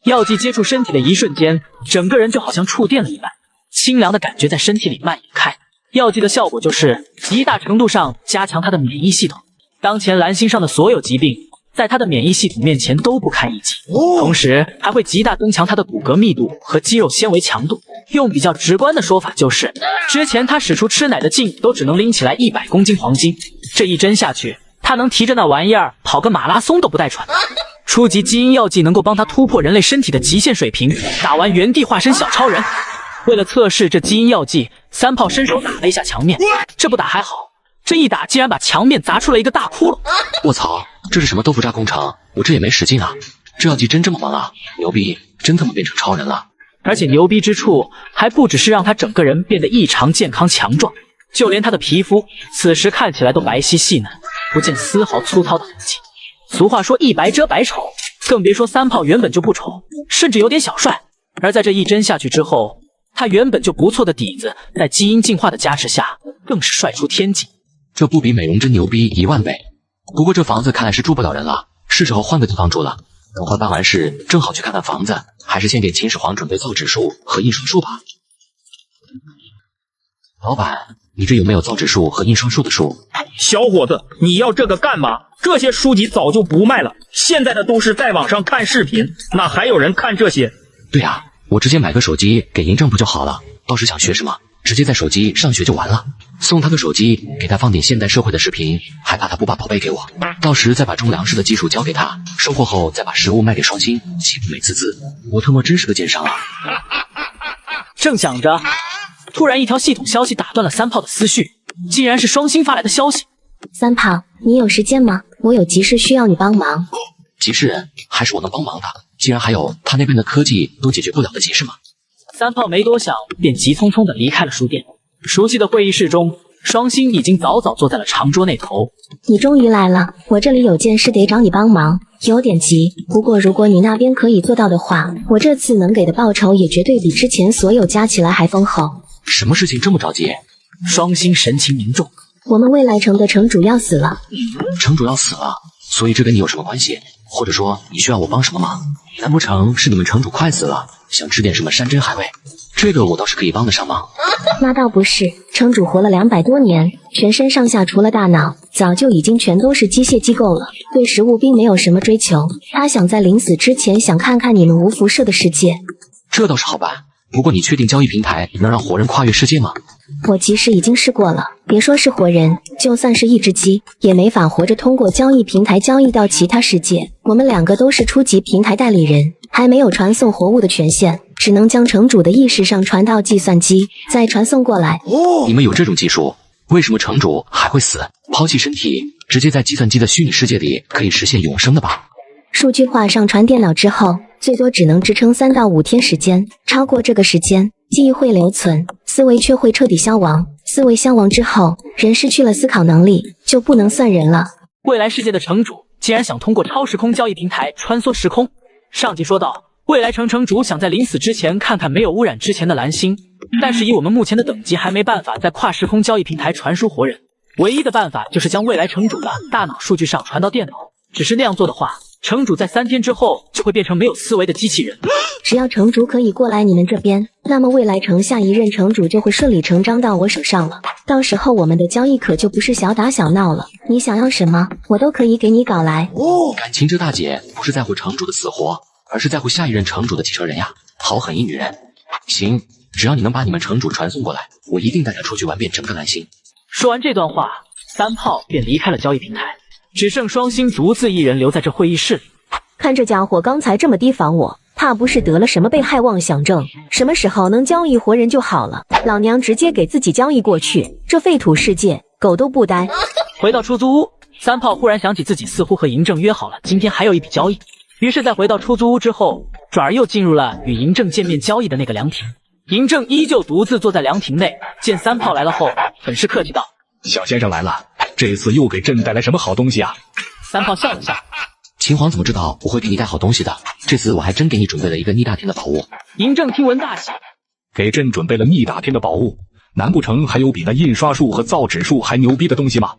药剂接触身体的一瞬间，整个人就好像触电了一般，清凉的感觉在身体里蔓延开。药剂的效果就是极大程度上加强他的免疫系统。当前蓝星上的所有疾病，在他的免疫系统面前都不堪一击，同时还会极大增强他的骨骼密度和肌肉纤维强度。用比较直观的说法就是，之前他使出吃奶的劲都只能拎起来100公斤黄金，这一针下去，他能提着那玩意儿跑个马拉松都不带喘。初级基因药剂能够帮他突破人类身体的极限水平，打完原地化身小超人。为了测试这基因药剂，三炮伸手打了一下墙面，这不打还好，这一打竟然把墙面砸出了一个大窟窿。卧槽，这是什么豆腐渣工程？我这也没使劲啊！这药剂真这么猛啊！牛逼，真他妈变成超人了！而且牛逼之处还不只是让他整个人变得异常健康强壮，就连他的皮肤此时看起来都白皙细嫩，不见丝毫粗糙的痕迹。俗话说一白遮百丑，更别说三炮原本就不丑，甚至有点小帅。而在这一针下去之后，他原本就不错的底子，在基因进化的加持下，更是帅出天际。这不比美容针牛逼10000倍？不过这房子看来是住不了人了，是时候换个地方住了。等会办完事，正好去看看房子，还是先给秦始皇准备造纸术和印刷术吧。老板，你这有没有造纸术和印刷术的书？小伙子，你要这个干嘛？这些书籍早就不卖了，现在的都是在网上看视频，哪还有人看这些？对啊，我直接买个手机给嬴政不就好了？到时想学什么，直接在手机上学就完了。送他个手机，给他放点现代社会的视频，还怕他不把宝贝给我？到时再把种粮食的技术教给他，收获后再把食物卖给双星，岂不美滋滋？我他妈真是个奸商啊！正想着，突然一条系统消息打断了三炮的思绪，竟然是双星发来的消息。三炮，你有时间吗？我有急事需要你帮忙。急事还是我能帮忙的，既然还有他那边的科技都解决不了的急事吗？三炮没多想，便急匆匆地离开了书店。熟悉的会议室中，双星已经早早坐在了长桌那头。你终于来了，我这里有件事得找你帮忙，有点急。不过如果你那边可以做到的话，我这次能给的报酬也绝对比之前所有加起来还丰厚。什么事情这么着急？双星神情凝重。我们未来城的城主要死了。城主要死了，所以这跟你有什么关系？或者说你需要我帮什么忙？难不成是你们城主快死了，想吃点什么山珍海味？这个我倒是可以帮得上忙。那倒不是，城主活了200多年，全身上下除了大脑，早就已经全都是机械机构了，对食物并没有什么追求。他想在临死之前想看看你们无辐射的世界。这倒是好办，不过你确定交易平台能让活人跨越世界吗？我其实已经试过了，别说是活人，就算是一只鸡，也没法活着通过交易平台交易到其他世界。我们2个都是初级平台代理人，还没有传送活物的权限，只能将城主的意识上传到计算机，再传送过来。你们有这种技术，为什么城主还会死？抛弃身体，直接在计算机的虚拟世界里可以实现永生的吧？数据化上传电脑之后，最多只能支撑3到5天时间，超过这个时间，记忆会留存，思维却会彻底消亡。思维消亡之后，人失去了思考能力，就不能算人了。未来世界的城主竟然想通过超时空交易平台穿梭时空。上集说到，未来城城主想在临死之前看看没有污染之前的蓝星，但是以我们目前的等级，还没办法在跨时空交易平台传输活人。唯一的办法就是将未来城主的大脑数据上传到电脑，只是那样做的话，城主在3天之后就会变成没有思维的机器人。只要城主可以过来你们这边，那么未来城下一任城主就会顺理成章到我手上了。到时候我们的交易可就不是小打小闹了，你想要什么，我都可以给你搞来。感情这大姐不是在乎城主的死活，而是在乎下一任城主的继承人呀，好狠一女人。行，只要你能把你们城主传送过来，我一定带他出去玩遍整个蓝星。说完这段话，三炮便离开了交易平台，只剩双星独自一人留在这会议室里。看这家伙刚才这么提防我，怕不是得了什么被害妄想症，什么时候能交易活人就好了。老娘直接给自己交易过去，这废土世界狗都不待。回到出租屋，三炮忽然想起自己似乎和嬴政约好了今天还有一笔交易，于是在回到出租屋之后，转而又进入了与嬴政见面交易的那个凉亭。嬴政依旧独自坐在凉亭内，见三炮来了后，很是客气道：“小先生来了，这次又给朕带来什么好东西啊？”三炮笑了笑。秦皇怎么知道我会给你带好东西的？这次我还真给你准备了一个逆大天的宝物。嬴政听闻大喜，给朕准备了逆大天的宝物，难不成还有比那印刷术和造纸术还牛逼的东西吗？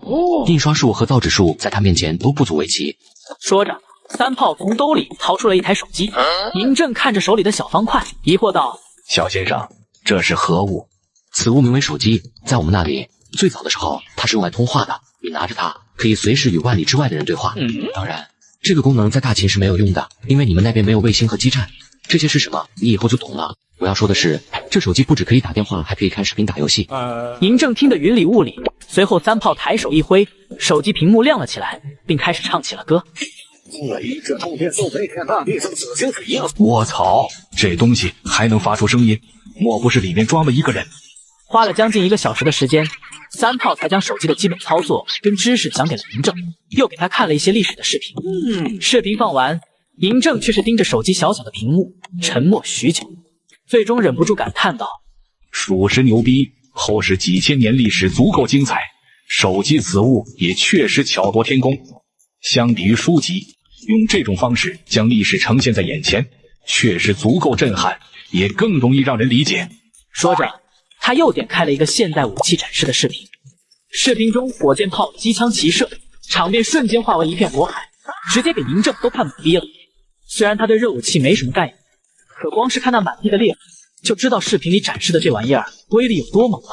印刷术和造纸术在他面前都不足为奇。说着，三炮从兜里掏出了一台手机。嬴政看着手里的小方块，疑惑道：“小先生，这是何物？”此物名为手机，在我们那里，最早的时候它是用来通话的，你拿着它可以随时与万里之外的人对话。当然，这个功能在大秦是没有用的，因为你们那边没有卫星和基站。这些是什么？你以后就懂了。我要说的是，这手机不只可以打电话，还可以看视频、打游戏。嬴政听得云里雾里，随后三炮抬手一挥，手机屏幕亮了起来，并开始唱起了歌。这通天送飞天，大地送紫金水银。我操，这东西还能发出声音，莫不是里面装了一个人？花了将近1个小时的时间，三炮才将手机的基本操作跟知识讲给了嬴政，又给他看了一些历史的视频。视频放完，嬴政却是盯着手机小小的屏幕，沉默许久，最终忍不住感叹道：“属实牛逼，后世几千年历史足够精彩，手机此物也确实巧夺天工。相比于书籍，用这种方式将历史呈现在眼前，确实足够震撼，也更容易让人理解。说着，他又点开了一个现代武器展示的视频。视频中，火箭炮、机枪齐射，场面瞬间化为一片火海，直接给嬴政都看懵逼了。虽然他对热武器没什么概念，可光是看那满地的烈火，就知道视频里展示的这玩意儿威力有多猛了。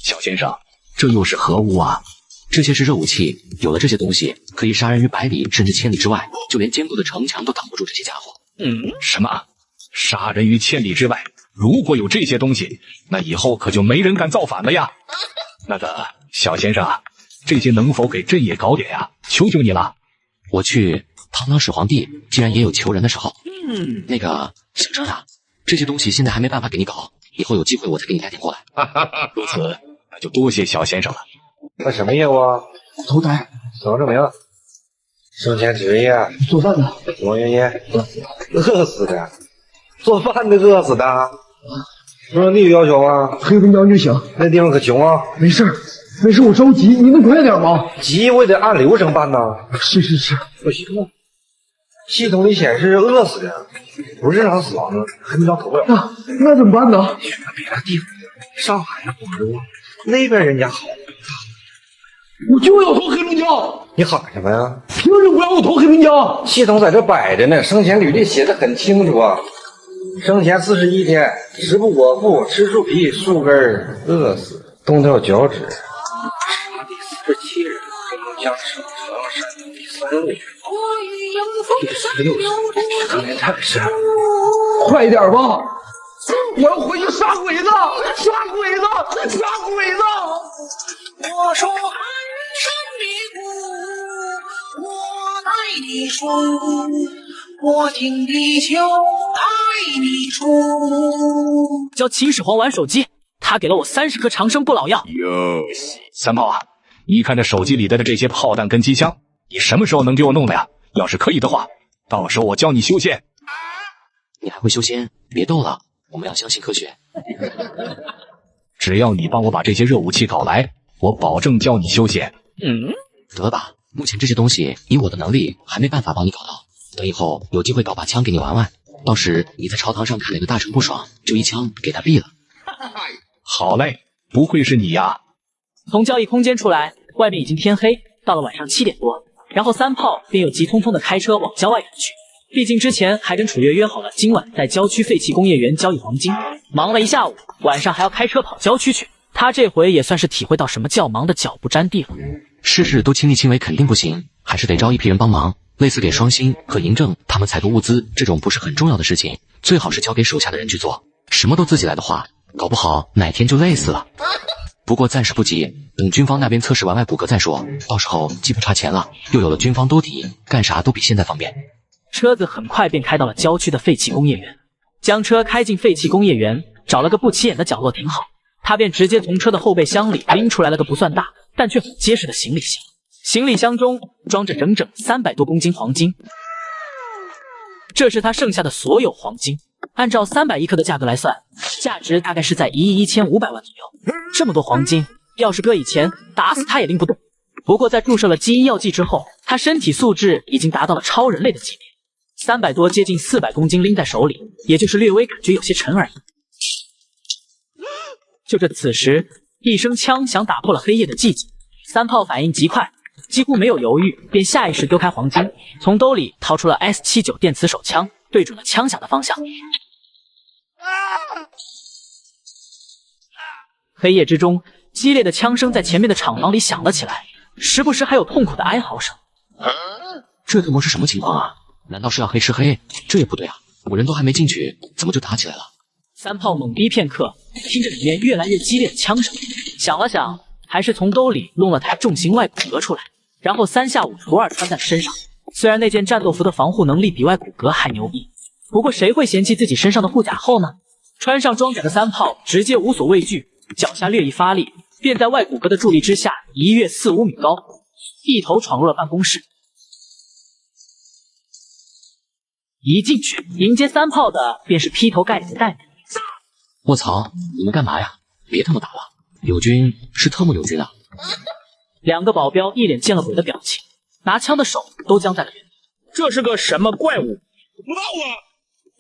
小先生，这又是何物啊？这些是热武器，有了这些东西，可以杀人于百里甚至千里之外，就连坚固的城墙都挡不住这些家伙。什么？杀人于千里之外？如果有这些东西，那以后可就没人敢造反了呀！那个小先生，这些能否给朕也搞点呀？求求你了！我去堂堂始皇帝，竟然也有求人的时候。那个小车啊，这些东西现在还没办法给你搞，以后有机会我再给你带点过来。如此，那就多谢小先生了。那什么业务啊？投胎，身份证明。生前职业？做饭的。什么原因？饿死的。做饭的饿死的。有你有要求吗？黑龙江就行。那地方可穷啊。没事，我着急，你能快点吗？急我也得按流程办呐。是。不行啊，系统里显示饿死的，不是正常死亡的，黑龙江投不了。那怎么办呢？选个别的地方，上海、广州那边人家好。我就要投黑龙江。你喊什么呀？凭什么不让我投黑龙江？系统在这摆着呢，生前履历写的很清楚啊。生前41天，食不果腹，吃树皮、树根，饿死，动掉脚趾。杀第47人，黑龙江省长沙山第3位。第16人，当年太深了。快一点吧！我要回去杀鬼子！杀鬼子！我说寒山的谷，我带你出，我听地球带你出。教秦始皇玩手机，他给了我30颗长生不老药。三炮啊，你看这手机里的这些炮弹跟机枪，你什么时候能给我弄的呀？要是可以的话，到时候我教你修仙。你还会修仙？别逗了，我们要相信科学。只要你帮我把这些热武器搞来，我保证教你修仙。得吧，目前这些东西以我的能力还没办法帮你搞到，等以后有机会搞把枪给你玩玩，到时你在朝堂上看哪个大臣不爽，就一枪给他毙了。好嘞，不愧是你呀！从交易空间出来，外面已经天黑，到了晚上7点多，然后三炮便又急匆匆的开车往郊外赶去。毕竟之前还跟楚月约好了今晚在郊区废弃工业园交易黄金，忙了一下午，晚上还要开车跑郊区去。他这回也算是体会到什么叫忙的脚不沾地了。事事都亲力亲为肯定不行，还是得招一批人帮忙，类似给双星和嬴政他们采购物资这种不是很重要的事情，最好是交给手下的人去做。什么都自己来的话，搞不好哪天就累死了。不过暂时不急，等军方那边测试完外骨骼再说，到时候既不差钱了，又有了军方兜底，干啥都比现在方便。车子很快便开到了郊区的废弃工业园，将车开进废弃工业园，找了个不起眼的角落停好，他便直接从车的后备箱里拎出来了个不算大但却很结实的行李箱。行李箱中装着整整300多公斤黄金，这是他剩下的所有黄金，按照301克的价格来算，价值大概是在1亿1500万左右。这么多黄金，要是搁以前，打死他也拎不动。不过在注射了基因药剂之后，他身体素质已经达到了超人类的级别，300多接近400公斤拎在手里，也就是略微感觉有些沉而已。就这此时，一声枪响打破了黑夜的寂静，三炮反应极快，几乎没有犹豫，便下意识丢开黄金，从兜里掏出了 S79 电磁手枪，对准了枪响的方向。黑夜之中，激烈的枪声在前面的厂房里响了起来，时不时还有痛苦的哀嚎声。这他妈是什么情况啊？难道是要黑吃黑？这也不对啊！我人都还没进去，怎么就打起来了？三炮懵逼片刻，听着里面越来越激烈的枪声，想了想，还是从兜里弄了台重型外骨骼出来，然后3下5除2穿在了身上。虽然那件战斗服的防护能力比外骨骼还牛逼，不过谁会嫌弃自己身上的护甲厚呢？穿上装甲的三炮直接无所畏惧，脚下略一发力，便在外骨骼的助力之下一跃4、5米高，一头闯入了办公室。一进去，迎接三炮的便是劈头盖脸的戴面。卧槽，你们干嘛呀？别他妈打了！友军是特么友军啊！两个保镖一脸见了鬼的表情，拿枪的手都僵在了原地。这是个什么怪物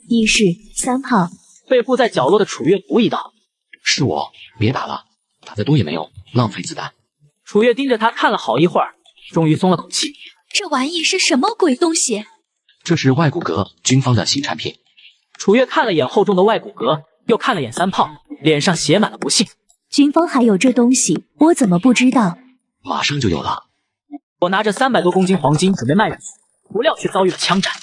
？1室3炮。被护在角落的楚月无意道：“是我，别打了，打得多也没用，浪费子弹。”楚月盯着他看了好一会儿，终于松了口气。这玩意是什么鬼东西？这是外骨骼，军方的新产品。楚月看了眼厚重的外骨骼，又看了眼3炮，脸上写满了不信。军方还有这东西，我怎么不知道？马上就有了。我拿着300多公斤黄金准备卖出去，不料却遭遇了枪战。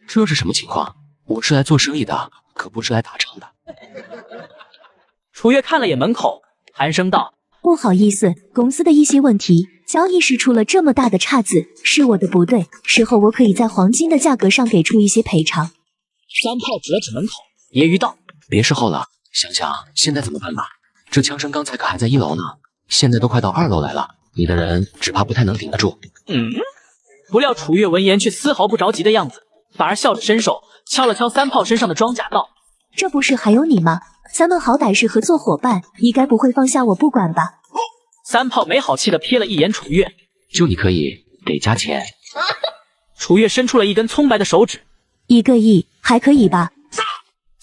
这是什么情况？我是来做生意的，可不是来打仗的。楚月看了眼门口，寒声道：“不好意思，公司的一些问题，交易时出了这么大的岔子，是我的不对。事后我可以在黄金的价格上给出一些赔偿。”3炮指了指门口，揶揄道：“别事后了，想想现在怎么办吧。这枪声刚才可还在1楼呢，现在都快到2楼来了，你的人只怕不太能顶得住。”不料楚月闻言却丝毫不着急的样子，反而笑着伸手敲了敲3炮身上的装甲，道：“这不是还有你吗？咱们好歹是合作伙伴，你该不会放下我不管吧？”3炮没好气的瞥了一眼楚月：“就你可以，得加钱。”楚月伸出了一根葱白的手指：“1个亿还可以吧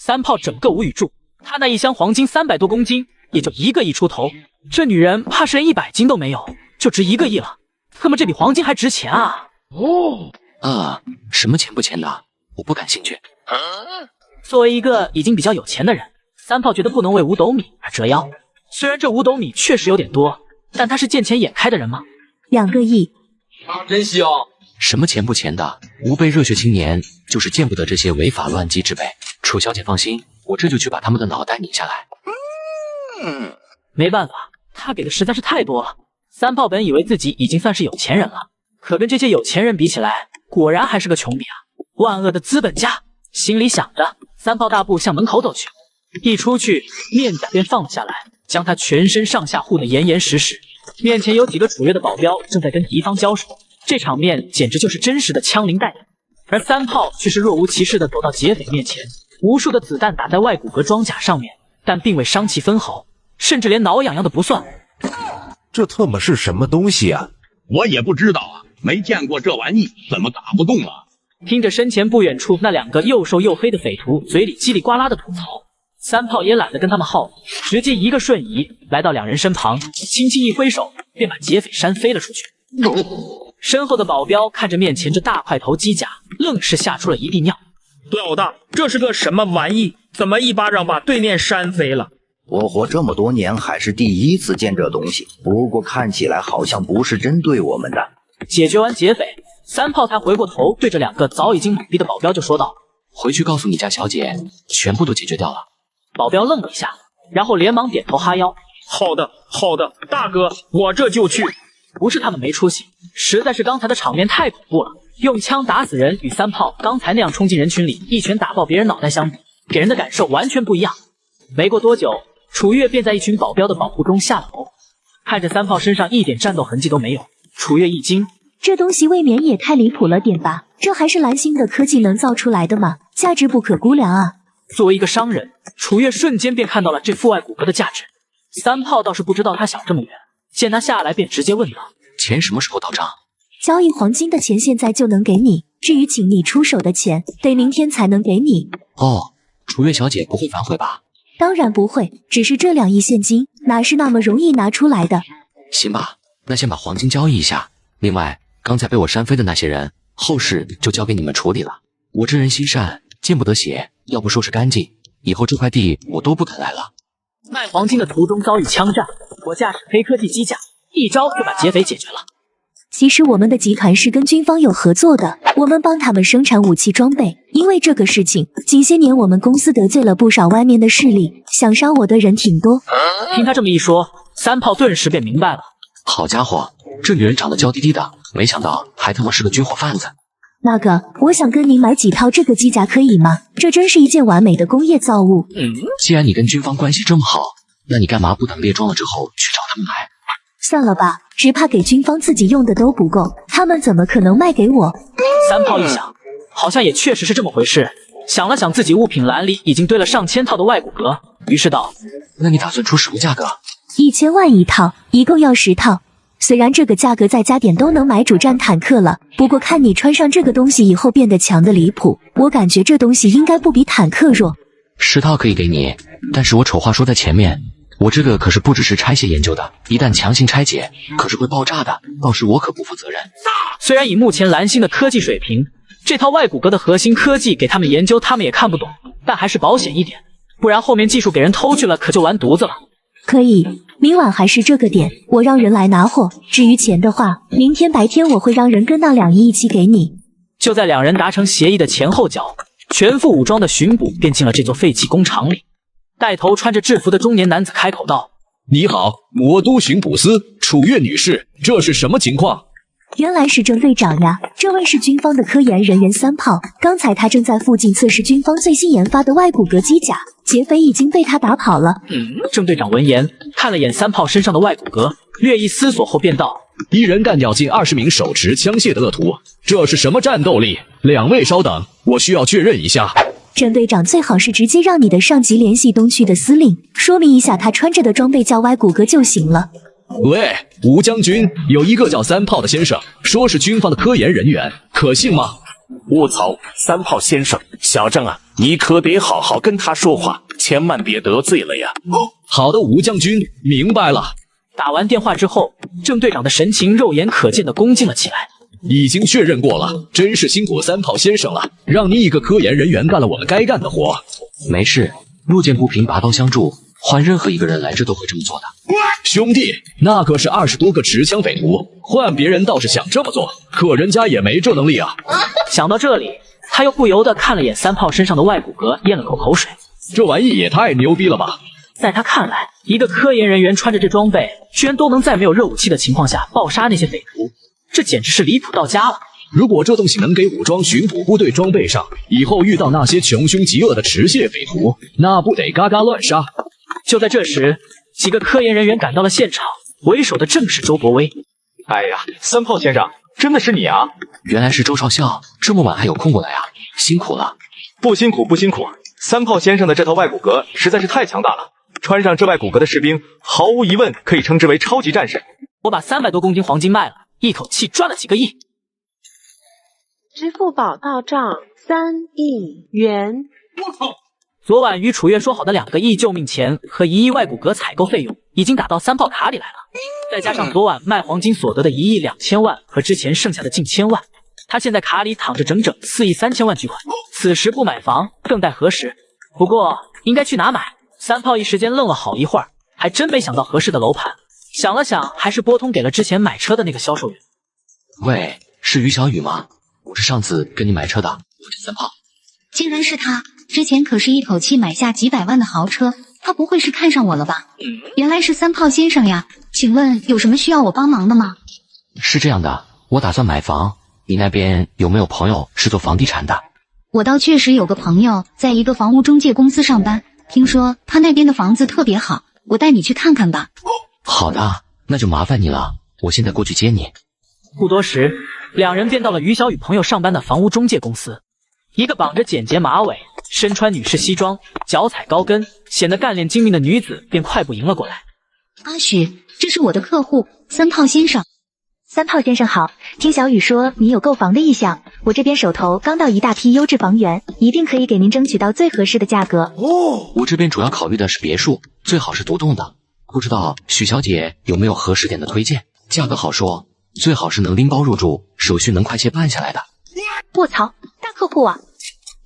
？”3炮整个无语住，他那一箱黄金300多公斤，也就1个亿出头，这女人怕是连100斤都没有，就值1个亿了。他们这比黄金还值钱啊！什么钱不钱的，我不感兴趣。作为一个已经比较有钱的人，3炮觉得不能为5斗米而折腰。虽然这5斗米确实有点多，但他是见钱眼开的人吗？2个亿，真香！什么钱不钱的，吾辈热血青年就是见不得这些违法乱纪之辈。楚小姐放心，我这就去把他们的脑袋拧下来。没办法，他给的实在是太多了。3炮本以为自己已经算是有钱人了，可跟这些有钱人比起来，果然还是个穷逼啊！万恶的资本家！心里想着，3炮大步向门口走去。一出去，面甲便放了下来，将他全身上下护得严严实实。面前有几个楚月的保镖正在跟敌方交手，这场面简直就是真实的枪林弹雨。而3炮却是若无其事地走到劫匪面前，无数的子弹打在外骨骼装甲上面，但并未伤其分毫，甚至连挠痒痒的不算。这特么是什么东西啊？我也不知道啊，没见过这玩意，怎么打不动啊？听着身前不远处那2个又瘦又黑的匪徒嘴里叽里呱啦的吐槽，3炮也懒得跟他们耗，直接一个瞬移来到2人身旁，轻轻一挥手，便把劫匪扇飞了出去。身后的保镖看着面前这大块头机甲，愣是吓出了一地尿。老大，这是个什么玩意？怎么一巴掌把对面扇飞了？我活这么多年还是第一次见这东西，不过看起来好像不是针对我们的。解决完劫匪，3炮才回过头对着2个早已经懵逼的保镖就说道：“回去告诉你家小姐，全部都解决掉了。”保镖愣了一下，然后连忙点头哈腰：“好的，好的，大哥，我这就去。”不是他们没出息，实在是刚才的场面太恐怖了。用枪打死人与3炮刚才那样冲进人群里一拳打爆别人脑袋相比，给人的感受完全不一样。没过多久，楚月便在一群保镖的保护中下了楼。看着3炮身上一点战斗痕迹都没有，楚月一惊，这东西未免也太离谱了点吧？这还是蓝星的科技能造出来的吗？价值不可估量啊！作为一个商人，楚月瞬间便看到了这副外骨骼的价值。3炮倒是不知道他想这么远，见他下来便直接问道：“钱什么时候到账？”交易黄金的钱现在就能给你，至于请你出手的钱，得明天才能给你。哦，楚月小姐不会反悔吧？当然不会，只是这2亿现金哪是那么容易拿出来的。行吧，那先把黄金交易一下。另外，刚才被我扇飞的那些人，后事就交给你们处理了。我这人心善，见不得血，要不收拾干净，以后这块地我都不肯来了。卖黄金的途中遭遇枪战，我驾驶黑科技机甲，一招就把劫匪解决了。其实我们的集团是跟军方有合作的，我们帮他们生产武器装备。因为这个事情，近些年我们公司得罪了不少外面的势力，想伤我的人挺多。听他这么一说，3炮顿时便明白了。好家伙，这女人长得娇滴滴的，没想到还他妈是个军火贩子。那个，我想跟您买几套这个机甲可以吗？这真是一件完美的工业造物。既然你跟军方关系这么好，那你干嘛不等列装了之后去找他们买？算了吧，只怕给军方自己用的都不够，他们怎么可能卖给我？3炮一想，好像也确实是这么回事。想了想自己物品栏里已经堆了上千套的外骨骼，于是道：“那你打算出什么价格？ 1000万一套，一共要10套。虽然这个价格再加点都能买主战坦克了，不过看你穿上这个东西以后变得强的离谱，我感觉这东西应该不比坦克弱。10套可以给你，但是我丑话说在前面，我这个可是不只是拆卸研究的，一旦强行拆解，可是会爆炸的，到时我可不负责任。虽然以目前蓝星的科技水平，这套外骨骼的核心科技给他们研究，他们也看不懂，但还是保险一点，不然后面技术给人偷去了，可就完犊子了。可以，明晚还是这个点，我让人来拿货。至于钱的话，明天白天我会让人跟那2亿一起给你。就在两人达成协议的前后脚，全副武装的巡捕便进了这座废弃工厂里。带头穿着制服的中年男子开口道：“你好，魔都巡捕司楚月女士，这是什么情况？”原来是郑队长呀，这位是军方的科研人员3炮，刚才他正在附近测试军方最新研发的外骨骼机甲，劫匪已经被他打跑了。郑队长闻言看了眼3炮身上的外骨骼，略一思索后便道：“一人干掉近20名手持枪械的恶徒，这是什么战斗力？2位稍等，我需要确认一下。”郑队长最好是直接让你的上级联系东区的司令，说明一下他穿着的装备叫外骨骼就行了。喂，吴将军，有一个叫3炮的先生，说是军方的科研人员，可信吗？卧槽，3炮先生，小郑啊，你可得好好跟他说话，千万别得罪了呀。好的，吴将军，明白了。打完电话之后，郑队长的神情肉眼可见的恭敬了起来。已经确认过了，真是辛苦3炮先生了，让你一个科研人员干了我们该干的活。没事，路见不平拔刀相助，换任何一个人来这都会这么做的。兄弟，那可是20多个持枪匪徒，换别人倒是想这么做，可人家也没这能力啊。想到这里，他又不由得看了眼3炮身上的外骨骼，咽了口水。这玩意也太牛逼了吧！在他看来，一个科研人员穿着这装备，居然都能在没有热武器的情况下爆杀那些匪徒，这简直是离谱到家了。如果这东西能给武装巡捕部队装备上，以后遇到那些穷凶极恶的持械匪徒，那不得嘎嘎乱杀。就在这时，几个科研人员赶到了现场，为首的正是周伯威。哎呀，3炮先生，真的是你啊！原来是周少校，这么晚还有空过来啊，辛苦了。不辛苦不辛苦，3炮先生的这套外骨骼实在是太强大了，穿上这外骨骼的士兵，毫无疑问可以称之为超级战士。我把300多公斤黄金卖了，一口气赚了几个亿。支付宝到账3亿元。我靠！昨晚与楚月说好的2个亿救命钱和1亿外骨骼采购费用，已经打到3炮卡里来了。再加上昨晚卖黄金所得的1亿2000万和之前剩下的近1000万，他现在卡里躺着整整4亿3000万巨款。此时不买房，更待何时？不过应该去哪买？3炮一时间愣了好一会儿，还真没想到合适的楼盘。想了想，还是拨通给了之前买车的那个销售员。喂，是于小雨吗？我是上次跟你买车的，我是3炮。竟然是他，之前可是一口气买下几百万的豪车，他不会是看上我了吧？原来是3炮先生呀，请问有什么需要我帮忙的吗？是这样的，我打算买房，你那边有没有朋友是做房地产的？我倒确实有个朋友在一个房屋中介公司上班，听说他那边的房子特别好，我带你去看看吧。好的，那就麻烦你了，我现在过去接你。不多时，两人便到了于小雨朋友上班的房屋中介公司。一个绑着简洁马尾、身穿女士西装、脚踩高跟、显得干练精明的女子便快步迎了过来。阿许，这是我的客户3炮先生。3炮先生好，听小雨说你有购房的意向，我这边手头刚到一大批优质房源，一定可以给您争取到最合适的价格。我这边主要考虑的是别墅，最好是独栋的，不知道许小姐有没有合适点的推荐？价格好说，最好是能拎包入住，手续能快些办下来的。卧槽，大客户啊！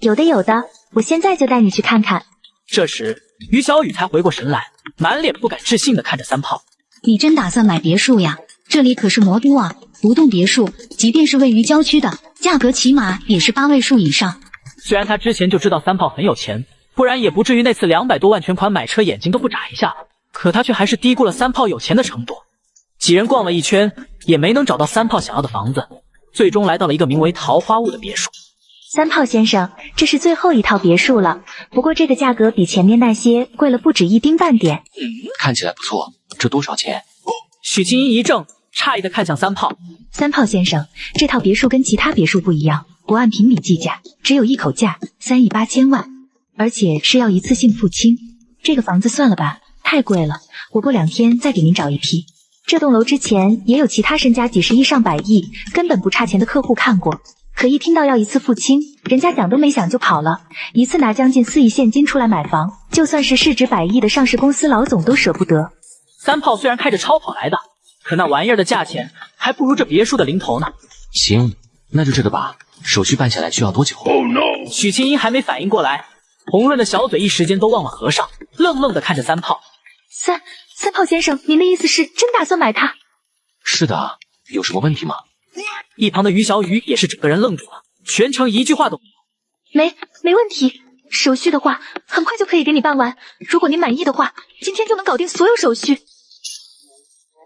有的有的，我现在就带你去看看。这时，于小雨才回过神来，满脸不敢置信地看着3炮。你真打算买别墅呀？这里可是魔都啊，独栋别墅，即便是位于郊区的，价格起码也是8位数以上。虽然他之前就知道3炮很有钱，不然也不至于那次200多万全款买车眼睛都不眨一下，可他却还是低估了3炮有钱的程度。几人逛了一圈，也没能找到3炮想要的房子，最终来到了一个名为桃花坞的别墅。3炮先生，这是最后一套别墅了，不过这个价格比前面那些贵了不止1丁半点。看起来不错，这多少钱？许青衣一怔，诧异地看向3炮。3炮先生，这套别墅跟其他别墅不一样，不按平米计价，只有一口价3亿8千万，而且是要一次性付清。这个房子算了吧，太贵了，我过2天再给您找一批。这栋楼之前也有其他身家几十亿上百亿，根本不差钱的客户看过，可一听到要一次付清，人家想都没想就跑了，一次拿将近4亿现金出来买房，就算是市值100亿的上市公司老总都舍不得。三炮虽然开着超跑来的，可那玩意儿的价钱还不如这别墅的零头呢。行，那就这个吧。手续办下来需要多久？ Oh no！ 许清音还没反应过来，红润的小嘴一时间都忘了合上，愣愣地看着三炮。三炮先生，您的意思是真打算买它？是的，有什么问题吗？一旁的于小雨也是整个人愣住了，全程一句话都没有。没问题，手续的话很快就可以给你办完，如果您满意的话，今天就能搞定所有手续。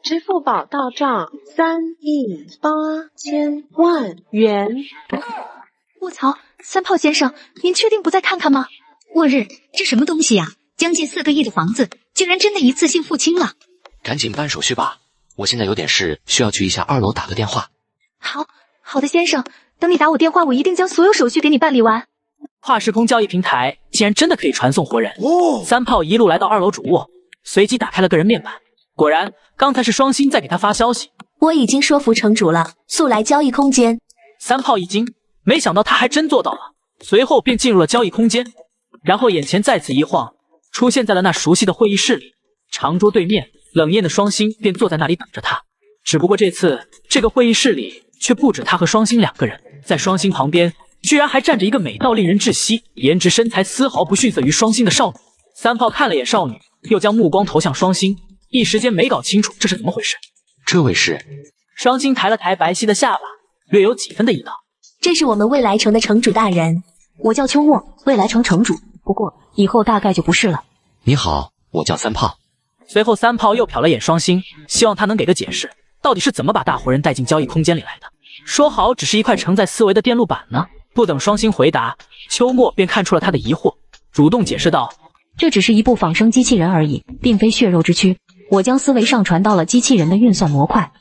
支付宝到账3亿8千万元。卧槽，三炮先生，您确定不再看看吗？末日，这什么东西呀？将近4个亿的房子，竟然真的一次性付清了！赶紧办手续吧，我现在有点事，需要去一下2楼打个电话。好的，先生，等你打我电话，我一定将所有手续给你办理完。跨时空交易平台竟然真的可以传送活人！三炮一路来到2楼主卧，随即打开了个人面板，果然刚才是双星在给他发消息。我已经说服城主了，速来交易空间。三炮一惊，没想到他还真做到了，随后便进入了交易空间，然后眼前再次一晃，出现在了那熟悉的会议室里。长桌对面，冷艳的双星便坐在那里等着他。只不过这次这个会议室里却不止他和双星2个人，在双星旁边居然还站着一个美到令人窒息、颜值身材丝毫不逊色于双星的少女。三炮看了眼少女，又将目光投向双星，一时间没搞清楚这是怎么回事。这位是？双星抬了抬白皙的下巴，略有几分的意道。这是我们未来城的城主大人，我叫秋末，未来城城主，不过以后大概就不是了。你好，我叫三炮。随后三炮又瞟了眼双星，希望他能给个解释，到底是怎么把大活人带进交易空间里来的。说好只是一块承载思维的电路板呢。不等双星回答，秋末便看出了他的疑惑，主动解释道：这只是一部仿生机器人而已，并非血肉之躯。我将思维上传到了机器人的运算模块。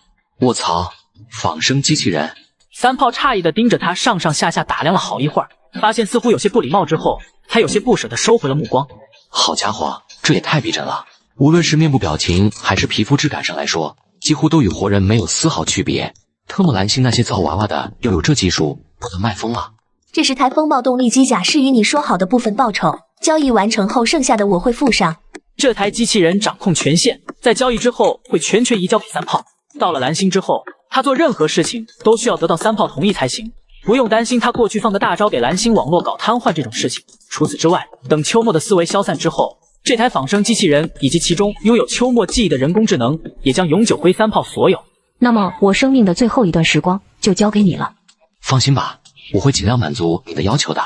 卧槽，仿生机器人！三炮诧异地盯着他上上下下打量了好一会儿，发现似乎有些不礼貌之后，他有些不舍地收回了目光。好家伙，这也太逼真了！无论是面部表情还是皮肤质感上来说，几乎都与活人没有丝毫区别。特么蓝星那些造娃娃的要有这技术，不得卖疯了。这是台风暴动力机甲，是与你说好的部分报酬，交易完成后剩下的我会付上。这台机器人掌控权限，在交易之后会全权移交给三炮。到了蓝星之后，他做任何事情都需要得到三炮同意才行，不用担心他过去放个大招给蓝星网络搞瘫痪这种事情。除此之外，等秋末的思维消散之后，这台仿生机器人以及其中拥有秋末记忆的人工智能也将永久归三炮所有。那么我生命的最后一段时光就交给你了。放心吧，我会尽量满足你的要求的。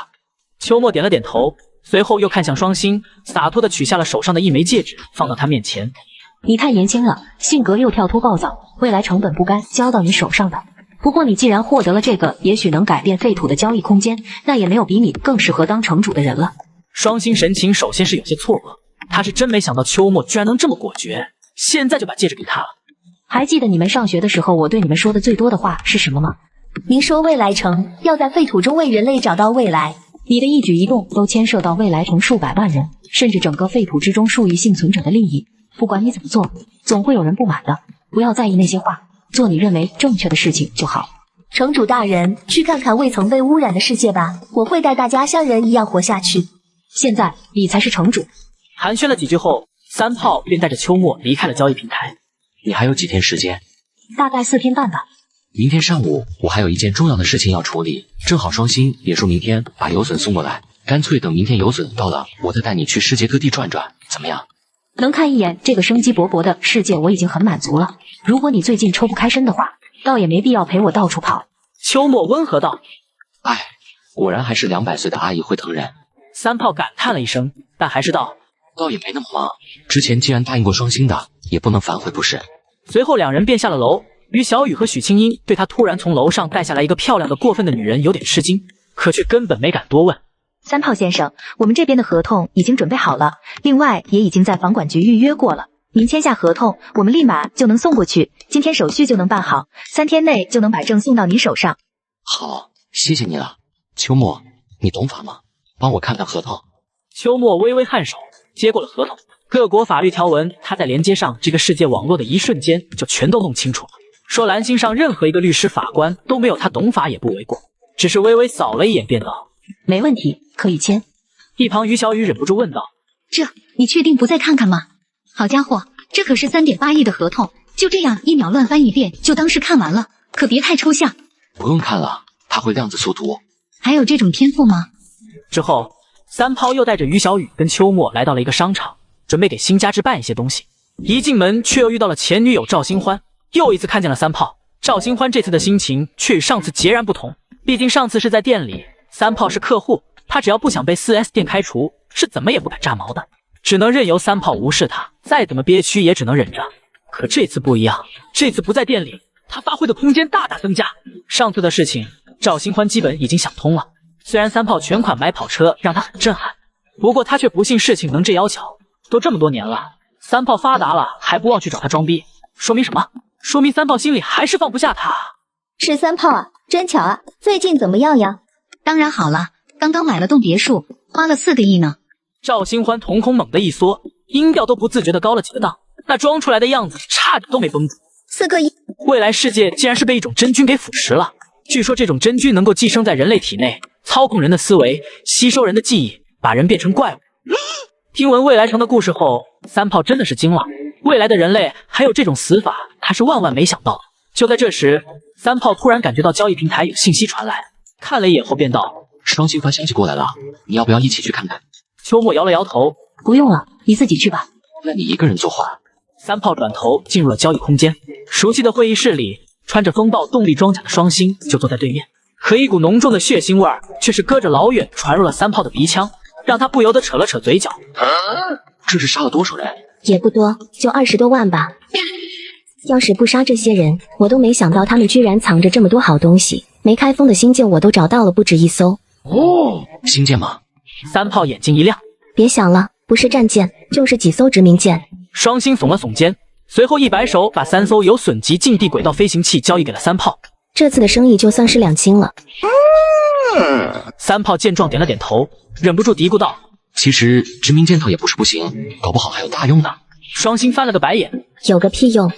秋末点了点头，随后又看向双星，洒脱地取下了手上的一枚戒指，放到他面前。你太年轻了，性格又跳脱暴躁，未来成本不该交到你手上的。不过你既然获得了这个，也许能改变废土的交易空间，那也没有比你更适合当城主的人了。双星神情首先是有些错愕，他是真没想到秋末居然能这么果决，现在就把戒指给他了。还记得你们上学的时候，我对你们说的最多的话是什么吗？您说未来城要在废土中为人类找到未来，你的一举一动都牵涉到未来城数百万人，甚至整个废土之中数亿幸存者的利益。不管你怎么做，总会有人不满的。不要在意那些话，做你认为正确的事情就好。城主大人，去看看未曾被污染的世界吧，我会带大家像人一样活下去。现在你才是城主。寒暄了几句后，三炮便带着秋末离开了交易平台。你还有几天时间？大概4天半吧。明天上午我还有一件重要的事情要处理，正好双星也说明天把游隼送过来，干脆等明天游隼到了，我再带你去世界各地转转，怎么样？能看一眼这个生机勃勃的世界，我已经很满足了。如果你最近抽不开身的话，倒也没必要陪我到处跑。秋末温和道。哎，果然还是200岁的阿姨会疼人。三炮感叹了一声，但还是道：倒也没那么忙，之前既然答应过双星的，也不能反悔不是。随后两人便下了楼，于小雨和许清音对他突然从楼上带下来一个漂亮的过分的女人有点吃惊，可却根本没敢多问。三炮先生，我们这边的合同已经准备好了，另外也已经在房管局预约过了。您签下合同，我们立马就能送过去，今天手续就能办好，3天内就能把证送到您手上。好，谢谢你了，秋末，你懂法吗？帮我看看合同。秋末微微颔首，接过了合同，各国法律条文，他在连接上这个世界网络的一瞬间就全都弄清楚了。说蓝星上任何一个律师法官都没有他懂法也不为过，只是微微扫了一眼便道：“没问题，可以签。”一旁于小雨忍不住问道：“这你确定不再看看吗？好家伙，这可是3.8亿的合同，就这样一秒乱翻一遍就当是看完了，可别太抽象。”不用看了，他会量子速读。还有这种天赋吗？之后，三炮又带着于小雨跟秋末来到了一个商场，准备给新家置办一些东西。一进门却又遇到了前女友赵新欢，又一次看见了三炮。赵新欢这次的心情却与上次截然不同，毕竟上次是在店里，三炮是客户，他只要不想被 4S 店开除，是怎么也不敢炸毛的，只能任由三炮无视他，再怎么憋屈也只能忍着。可这次不一样，这次不在店里，他发挥的空间大大增加。上次的事情，赵新欢基本已经想通了。虽然三炮全款买跑车让他很震撼，不过他却不信事情能这妖巧。都这么多年了，三炮发达了还不忘去找他装逼，说明什么？说明三炮心里还是放不下他。是三炮啊，真巧啊，最近怎么样呀？当然好了，刚刚买了栋别墅，花了4个亿呢。赵新欢瞳孔猛地一缩，音调都不自觉地高了几个档，那装出来的样子差点都没绷住。4个亿！未来世界竟然是被一种真菌给腐蚀了。据说这种真菌能够寄生在人类体内，操控人的思维，吸收人的记忆，把人变成怪物。听闻未来城的故事后，三炮真的是惊了。未来的人类还有这种死法，他是万万没想到的。就在这时，三炮突然感觉到交易平台有信息传来，看了一眼后便道：“双新发消息过来了，你要不要一起去看看？”秋末摇了摇头：“不用了，你自己去吧。”那你一个人作画。三炮转头进入了交易空间，熟悉的会议室里，穿着风暴动力装甲的双星就坐在对面，可一股浓重的血腥味儿却是隔着老远传入了三炮的鼻腔，让他不由得扯了扯嘴角。这是杀了多少人？也不多，就20多万吧。要是不杀这些人，我都没想到他们居然藏着这么多好东西。没开封的星舰我都找到了不止1艘。哦，星舰吗？三炮眼睛一亮，别想了，不是战舰，就是几艘殖民舰。双星耸了耸肩，随后一摆手，把3艘有损及近地轨道飞行器交易给了三炮。这次的生意就算是两清了。三炮见状点了点头，忍不住嘀咕道：“其实殖民舰套也不是不行，搞不好还有大用呢。”双星翻了个白眼：“有个屁用！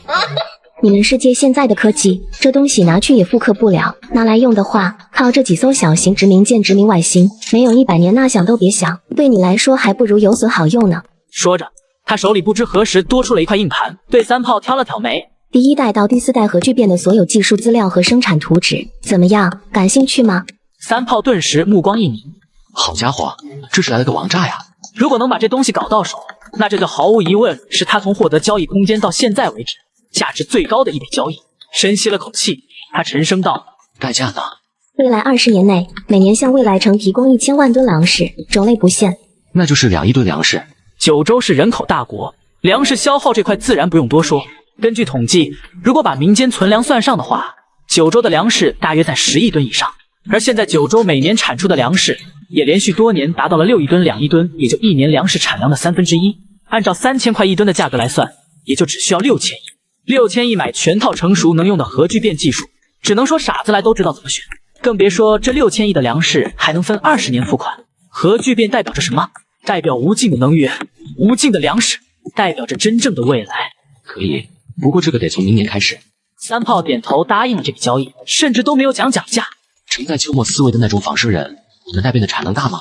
你们世界现在的科技，这东西拿去也复刻不了，拿来用的话，靠这几艘小型殖民舰殖民外星，没有100年那想都别想。对你来说，还不如有损好用呢。”说着，他手里不知何时多出了一块硬盘，对三炮挑了挑眉：“第1代到第4代核聚变的所有技术资料和生产图纸，怎么样？感兴趣吗？”三炮顿时目光一凝：“好家伙，这是来了个王炸呀！如果能把这东西搞到手，那这就毫无疑问是他从获得交易空间到现在为止价值最高的一笔交易。”深吸了口气，他沉声道：“代价呢？未来20年内，每年向未来城提供1000万吨粮食，种类不限。那就是2亿吨粮食。九州是人口大国，粮食消耗这块自然不用多说。根据统计，如果把民间存粮算上的话，九州的粮食大约在10亿吨以上。而现在九州每年产出的粮食也连续多年达到了6亿吨、2亿吨，也就一年粮食产量的1/3。按照3000块1吨的价格来算，也就只需要6000亿。6000亿买全套成熟能用的核聚变技术，只能说傻子来都知道怎么选。更别说这6000亿的粮食还能分20年付款。核聚变代表着什么？代表无尽的能源，无尽的粮食，代表着真正的未来。可以，不过这个得从明年开始。三炮点头答应了这笔交易，甚至都没有讲价。承载秋末思维的那种仿生人，你们那边的产能大吗？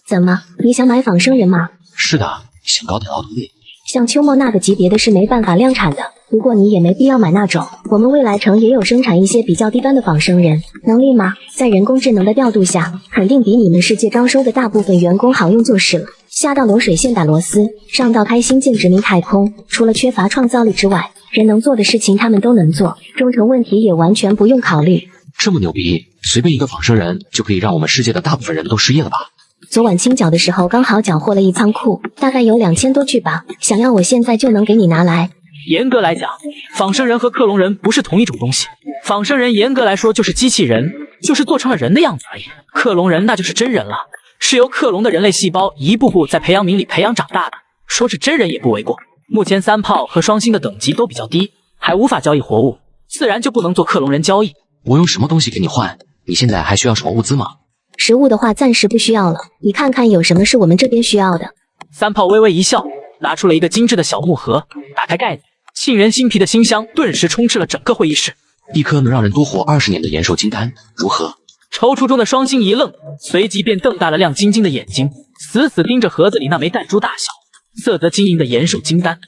怎么，你想买仿生人吗？是的，想搞点劳动力。像秋末那个级别的是没办法量产的，不过你也没必要买那种。我们未来城也有生产一些比较低端的仿生人，能力吗？在人工智能的调度下，肯定比你们世界招收的大部分员工好用就是了。下到流水线打螺丝，上到开星舰殖民太空，除了缺乏创造力之外，人能做的事情他们都能做，忠诚问题也完全不用考虑。这么牛逼，随便一个仿生人就可以让我们世界的大部分人都失业了吧？昨晚清缴的时候刚好缴获了一仓库，大概有2000多具吧，想要我现在就能给你拿来。严格来讲，仿生人和克隆人不是同一种东西。仿生人严格来说就是机器人，就是做成了人的样子而已。克隆人那就是真人了，是由克隆的人类细胞一步步在培养皿里培养长大的，说是真人也不为过。目前三炮和双星的等级都比较低，还无法交易活物，自然就不能做克隆人交易。我用什么东西给你换？你现在还需要什么物资吗？食物的话暂时不需要了，你看看有什么是我们这边需要的。三炮微微一笑，拿出了一个精致的小木盒，打开盖子，沁人心脾的馨香顿时充斥了整个会议室。一颗能让人多活20年的延寿金丹，如何？踌躇中的双星一愣，随即便瞪大了亮晶晶的眼睛，死死盯着盒子里那枚弹珠大小、色泽晶莹的延寿金丹。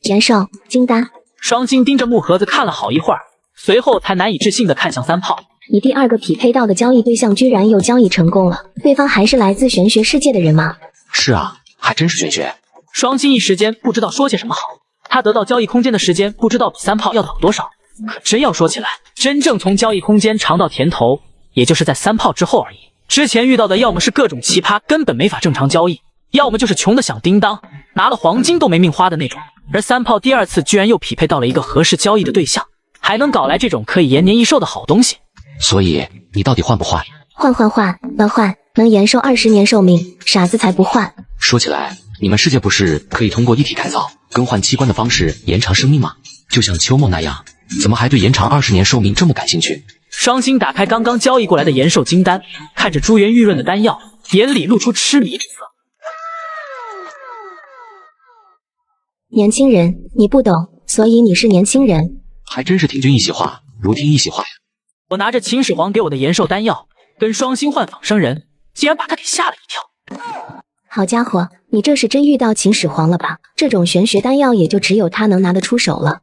延寿金丹。双星盯着木盒子看了好一会儿，随后才难以置信地看向三炮。你第2个匹配到的交易对象居然又交易成功了，对方还是来自玄学世界的人吗？是啊，还真是玄学。双星一时间不知道说些什么好，他得到交易空间的时间不知道比三炮要早多少。可真要说起来，真正从交易空间尝到甜头，也就是在三炮之后而已。之前遇到的要么是各种奇葩，根本没法正常交易，要么就是穷的响叮当，拿了黄金都没命花的那种。而三炮第2次居然又匹配到了一个合适交易的对象，还能搞来这种可以延年益寿的好东西。所以你到底换不换？换，能延寿20年寿命，傻子才不换。说起来，你们世界不是可以通过一体改造、更换器官的方式延长生命吗？就像秋梦那样，怎么还对延长20年寿命这么感兴趣？双星打开刚刚交易过来的延寿金丹，看着珠圆玉润的丹药，眼里露出痴迷之色。年轻人，你不懂，所以你是年轻人。还真是听君一席话，如听一席话呀。我拿着秦始皇给我的延寿丹药，跟双星换仿生人，竟然把他给吓了一跳。好家伙，你这是真遇到秦始皇了吧？这种玄学丹药也就只有他能拿得出手了。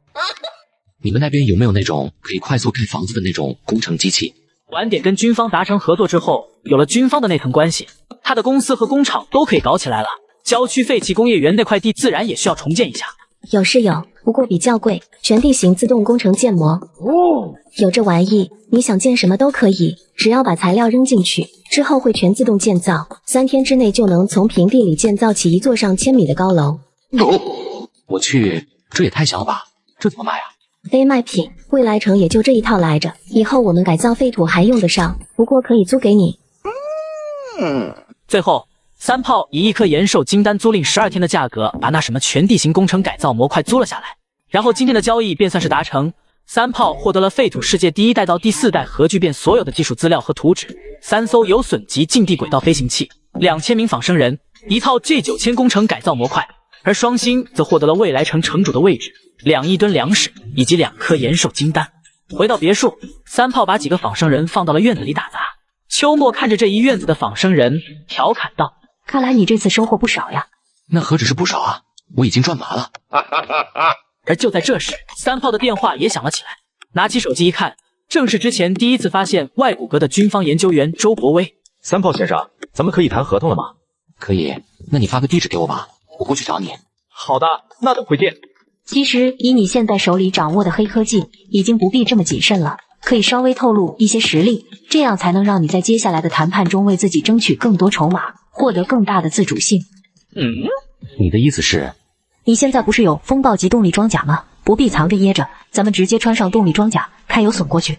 你们那边有没有那种可以快速盖房子的那种工程机器？晚点跟军方达成合作之后，有了军方的那层关系，他的公司和工厂都可以搞起来了。郊区废弃工业园那块地自然也需要重建一下。有是有，不过比较贵，全地形自动工程建模。有这玩意，你想建什么都可以，只要把材料扔进去，之后会全自动建造，3天之内就能从平地里建造起一座上千米的高楼。我去，这也太香了吧！这怎么卖啊？非卖品，未来城也就这一套来着，以后我们改造废土还用得上，不过可以租给你。最后，三炮以1颗延寿金丹租赁12天的价格，把那什么全地形工程改造模块租了下来。然后今天的交易便算是达成，三炮获得了废土世界第1代到第4代核聚变所有的技术资料和图纸，3艘有损级近地轨道飞行器，2000名仿生人，1套 G9000工程改造模块。而双星则获得了未来城城主的位置，2亿吨粮食以及2颗延寿金丹。回到别墅，三炮把几个仿生人放到了院子里打杂。秋末看着这一院子的仿生人，调侃道：“看来你这次收获不少呀。”那何止是不少啊，我已经赚麻了。而就在这时，三炮的电话也响了起来。拿起手机一看，正是之前第1次发现外骨骼的军方研究员周博威。三炮先生，咱们可以谈合同了吗？可以，那你发个地址给我吧，我过去找你。好的，那等会见。其实以你现在手里掌握的黑科技，已经不必这么谨慎了，可以稍微透露一些实力，这样才能让你在接下来的谈判中为自己争取更多筹码，获得更大的自主性。你的意思是？你现在不是有风暴级动力装甲吗？不必藏着掖着，咱们直接穿上动力装甲，看有损过去。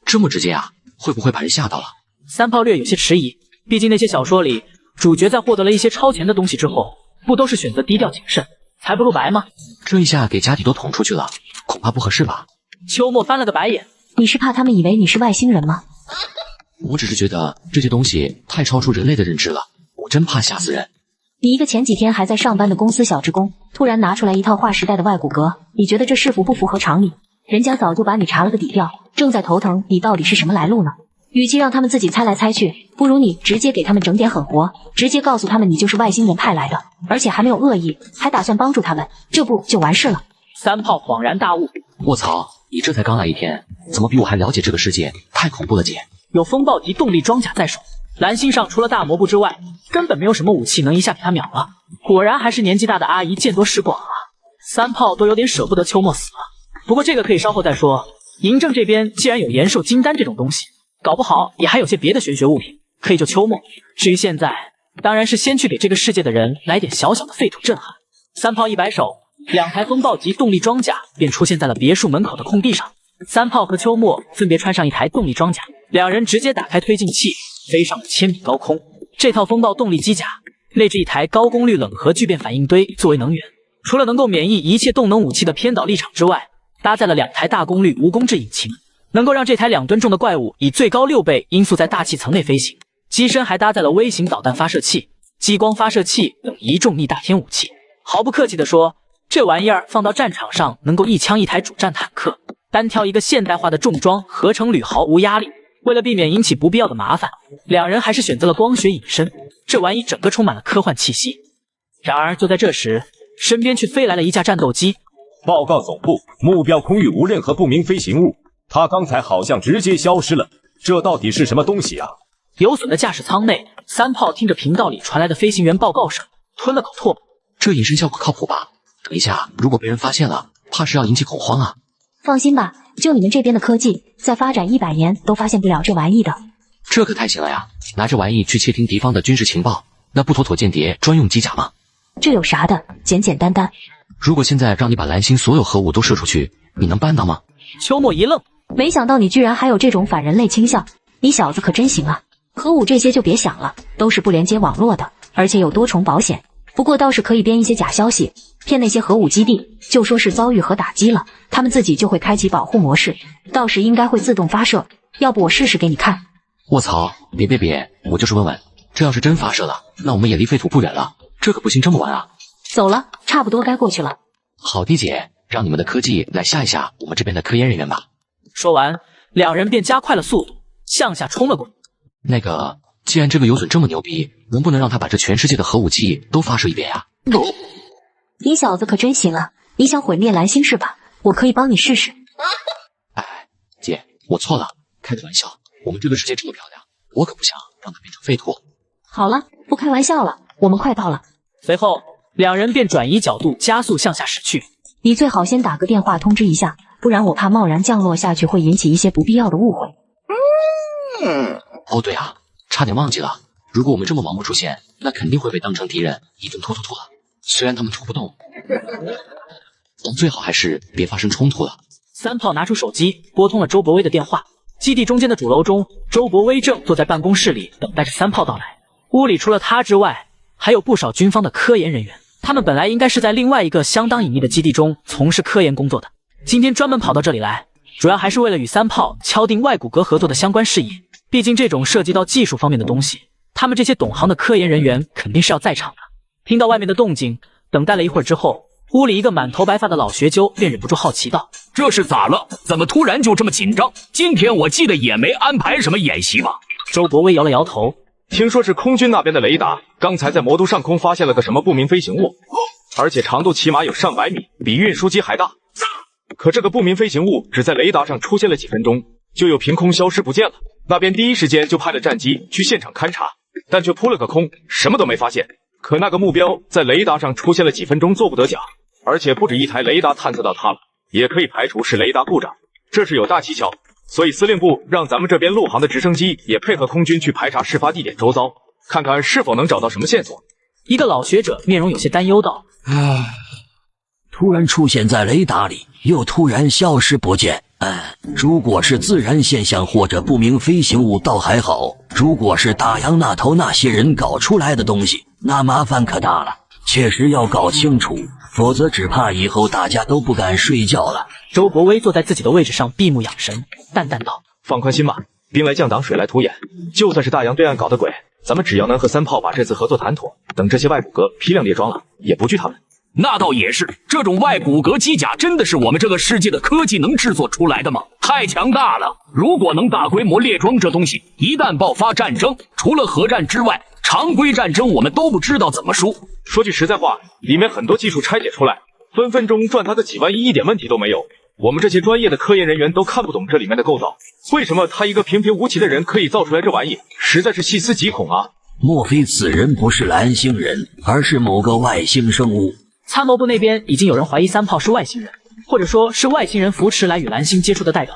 这么直接啊？会不会把人吓到了？三炮略有些迟疑，毕竟那些小说里主角在获得了一些超前的东西之后，不都是选择低调谨慎，财不露白吗？这一下给家底都捅出去了，恐怕不合适吧？秋末翻了个白眼，你是怕他们以为你是外星人吗？我只是觉得这些东西太超出人类的认知了，我真怕吓死人。你一个前几天还在上班的公司小职工，突然拿出来一套划时代的外骨骼，你觉得这是否不符合常理？人家早就把你查了个底调，正在头疼你到底是什么来路呢。与其让他们自己猜来猜去，不如你直接给他们整点狠活，直接告诉他们你就是外星人派来的，而且还没有恶意，还打算帮助他们，这不就完事了？三炮恍然大悟，卧槽，你这才刚来1天，怎么比我还了解这个世界？太恐怖了姐！有风暴级动力装甲在手，蓝星上除了大魔步之外，根本没有什么武器能一下给他秒了。果然还是年纪大的阿姨见多识广啊！三炮都有点舍不得秋末死了。不过这个可以稍后再说。嬴政这边既然有延寿金丹这种东西，搞不好也还有些别的玄学物品可以救秋末。至于现在，当然是先去给这个世界的人来点小小的废土震撼。三炮一摆手，2台风暴级动力装甲便出现在了别墅门口的空地上。三炮和秋末分别穿上1台动力装甲，2人直接打开推进器，飞上了1000米高空。这套风暴动力机甲内置1台高功率冷核聚变反应堆作为能源，除了能够免疫一切动能武器的偏导立场之外，搭载了2台大功率无公制引擎，能够让这台2吨重的怪物以最高6倍音速在大气层内飞行。机身还搭载了微型导弹发射器、激光发射器等一众逆大天武器。毫不客气地说，这玩意儿放到战场上能够一枪一台主战坦克，单挑一个现代化的重装合成旅毫无压力。为了避免引起不必要的麻烦，两人还是选择了光学隐身，这玩意整个充满了科幻气息。然而就在这时，身边却飞来了一架战斗机。报告总部，目标空域无任何不明飞行物，它刚才好像直接消失了，这到底是什么东西啊？有损的驾驶舱内，三炮听着频道里传来的飞行员报告声，吞了口唾沫。这隐身效果靠谱吧？等一下，如果被人发现了，怕是要引起恐慌啊。放心吧，就你们这边的科技，再发展100年都发现不了这玩意的。这可太行了呀！拿这玩意去窃听敌方的军事情报，那不妥妥间谍专用机甲吗？这有啥的，简简单单。如果现在让你把蓝星所有核武都射出去，你能办到吗？秋末一愣，没想到你居然还有这种反人类倾向，你小子可真行啊！核武这些就别想了，都是不连接网络的，而且有多重保险。不过倒是可以编一些假消息，骗那些核武基地，就说是遭遇核打击了，他们自己就会开启保护模式，到时应该会自动发射。要不我试试给你看？卧槽！别，我就是问问，这要是真发射了，那我们也离废土不远了，这可不行这么晚啊！走了，差不多该过去了。好的姐，让你们的科技来吓一吓我们这边的科研人员吧。说完，两人便加快了速度，向下冲了过去。那个，既然这个有隼这么牛逼，能不能让他把这全世界的核武器都发射一遍呀？你小子可真行啊！你想毁灭蓝星是吧？我可以帮你试试。姐，我错了，开个玩笑。我们这个世界这么漂亮，我可不想让它变成废土。好了，不开玩笑了，我们快到了。随后，两人便转移角度，加速向下驶去。你最好先打个电话通知一下，不然我怕贸然降落下去会引起一些不必要的误会。哦，对啊，差点忘记了，如果我们这么盲目出现，那肯定会被当成敌人一顿突了。虽然他们突不动，但最好还是别发生冲突了。三炮拿出手机拨通了周伯威的电话。基地中间的主楼中，周伯威正坐在办公室里等待着三炮到来。屋里除了他之外，还有不少军方的科研人员。他们本来应该是在另外一个相当隐秘的基地中从事科研工作的，今天专门跑到这里来，主要还是为了与三炮敲定外骨骼合作的相关事宜。毕竟这种涉及到技术方面的东西，他们这些懂行的科研人员肯定是要在场的。听到外面的动静，等待了一会儿之后，屋里一个满头白发的老学究便忍不住好奇道：“这是咋了？怎么突然就这么紧张？今天我记得也没安排什么演习吧？”周伯威摇了摇头，听说是空军那边的雷达，刚才在魔都上空发现了个什么不明飞行物，而且长度起码有上百米，比运输机还大。可这个不明飞行物只在雷达上出现了几分钟，就又凭空消失不见了。那边第一时间就派了战机去现场勘察，但却扑了个空，什么都没发现。可那个目标在雷达上出现了几分钟做不得假，而且不止一台雷达探测到它了，也可以排除是雷达故障，这是有大蹊跷。所以司令部让咱们这边陆航的直升机也配合空军去排查事发地点周遭，看看是否能找到什么线索。一个老学者面容有些担忧道：“突然出现在雷达里，又突然消失不见。如果是自然现象或者不明飞行物倒还好，如果是大洋那头那些人搞出来的东西，那麻烦可大了。确实要搞清楚，否则只怕以后大家都不敢睡觉了。”周伯威坐在自己的位置上闭目养神，淡淡道：“放宽心吧，兵来将挡，水来土掩，就算是大洋对岸搞的鬼，咱们只要能和三炮把这次合作谈妥，等这些外骨骼批量列装了，也不惧他们。”那倒也是，这种外骨骼机甲真的是我们这个世界的科技能制作出来的吗？太强大了！如果能大规模列装这东西，一旦爆发战争，除了核战之外，常规战争我们都不知道怎么输。说句实在话，里面很多技术拆解出来，分分钟赚他个几万亿一点问题都没有。我们这些专业的科研人员都看不懂这里面的构造，为什么他一个平平无奇的人可以造出来这玩意，实在是细思极恐啊！莫非此人不是蓝星人，而是某个外星生物？参谋部那边已经有人怀疑三炮是外星人，或者说是外星人扶持来与蓝星接触的代表。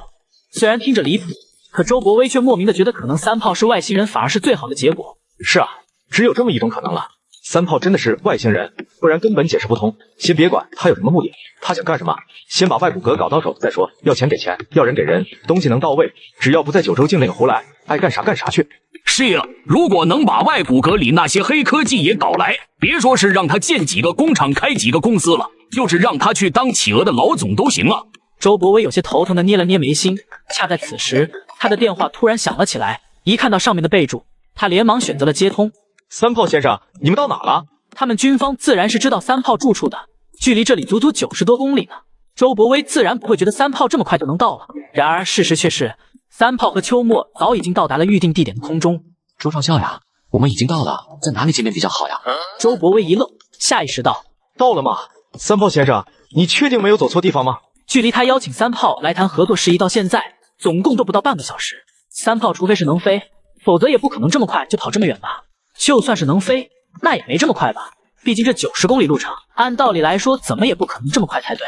虽然听着离谱，可周伯威却莫名的觉得可能三炮是外星人反而是最好的结果。是啊，只有这么一种可能了。三炮真的是外星人，不然根本解释不通。先别管他有什么目的，他想干什么，先把外骨骼搞到手再说。要钱给钱，要人给人，东西能到位，只要不在九州境内胡来，爱干啥干啥去。是了，如果能把外骨骼里那些黑科技也搞来，别说是让他建几个工厂开几个公司了，就是让他去当企鹅的老总都行啊。周伯威有些头疼的捏了捏眉心，恰在此时，他的电话突然响了起来，一看到上面的备注，他连忙选择了接通。三炮先生，你们到哪了？他们军方自然是知道三炮住处的，距离这里足足90多公里呢。周伯威自然不会觉得三炮这么快就能到了。然而事实却是，三炮和秋末早已经到达了预定地点的空中。周少校呀，我们已经到了，在哪里见面比较好呀？周伯威一愣，下意识道：“到了吗？三炮先生，你确定没有走错地方吗？”距离他邀请三炮来谈合作事宜到现在，总共都不到半个小时。三炮除非是能飞，否则也不可能这么快就跑这么远吧？就算是能飞，那也没这么快吧？毕竟这90公里路程，按道理来说，怎么也不可能这么快才对。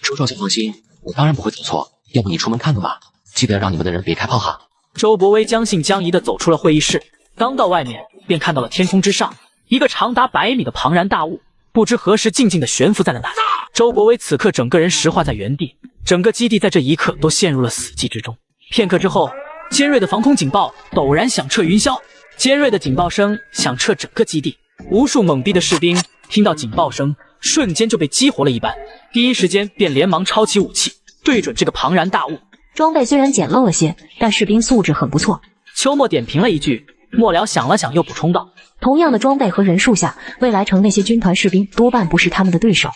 周少校放心，我当然不会走错。要不你出门看看吧，记得让你们的人别开炮哈。周伯威将信将疑地走出了会议室，刚到外面便看到了天空之上一个长达100米的庞然大物，不知何时静静地悬浮在了那里。周伯威此刻整个人石化在原地，整个基地在这一刻都陷入了死寂之中。片刻之后，尖锐的防空警报陡然响彻云霄，尖锐的警报声响彻整个基地。无数懵逼的士兵听到警报声，瞬间就被激活了一般，第一时间便连忙抄起武器，对准这个庞然大物。装备虽然简陋了些，但士兵素质很不错。秋末点评了一句，末了想了想又补充道：同样的装备和人数下，未来城那些军团士兵多半不是他们的对手。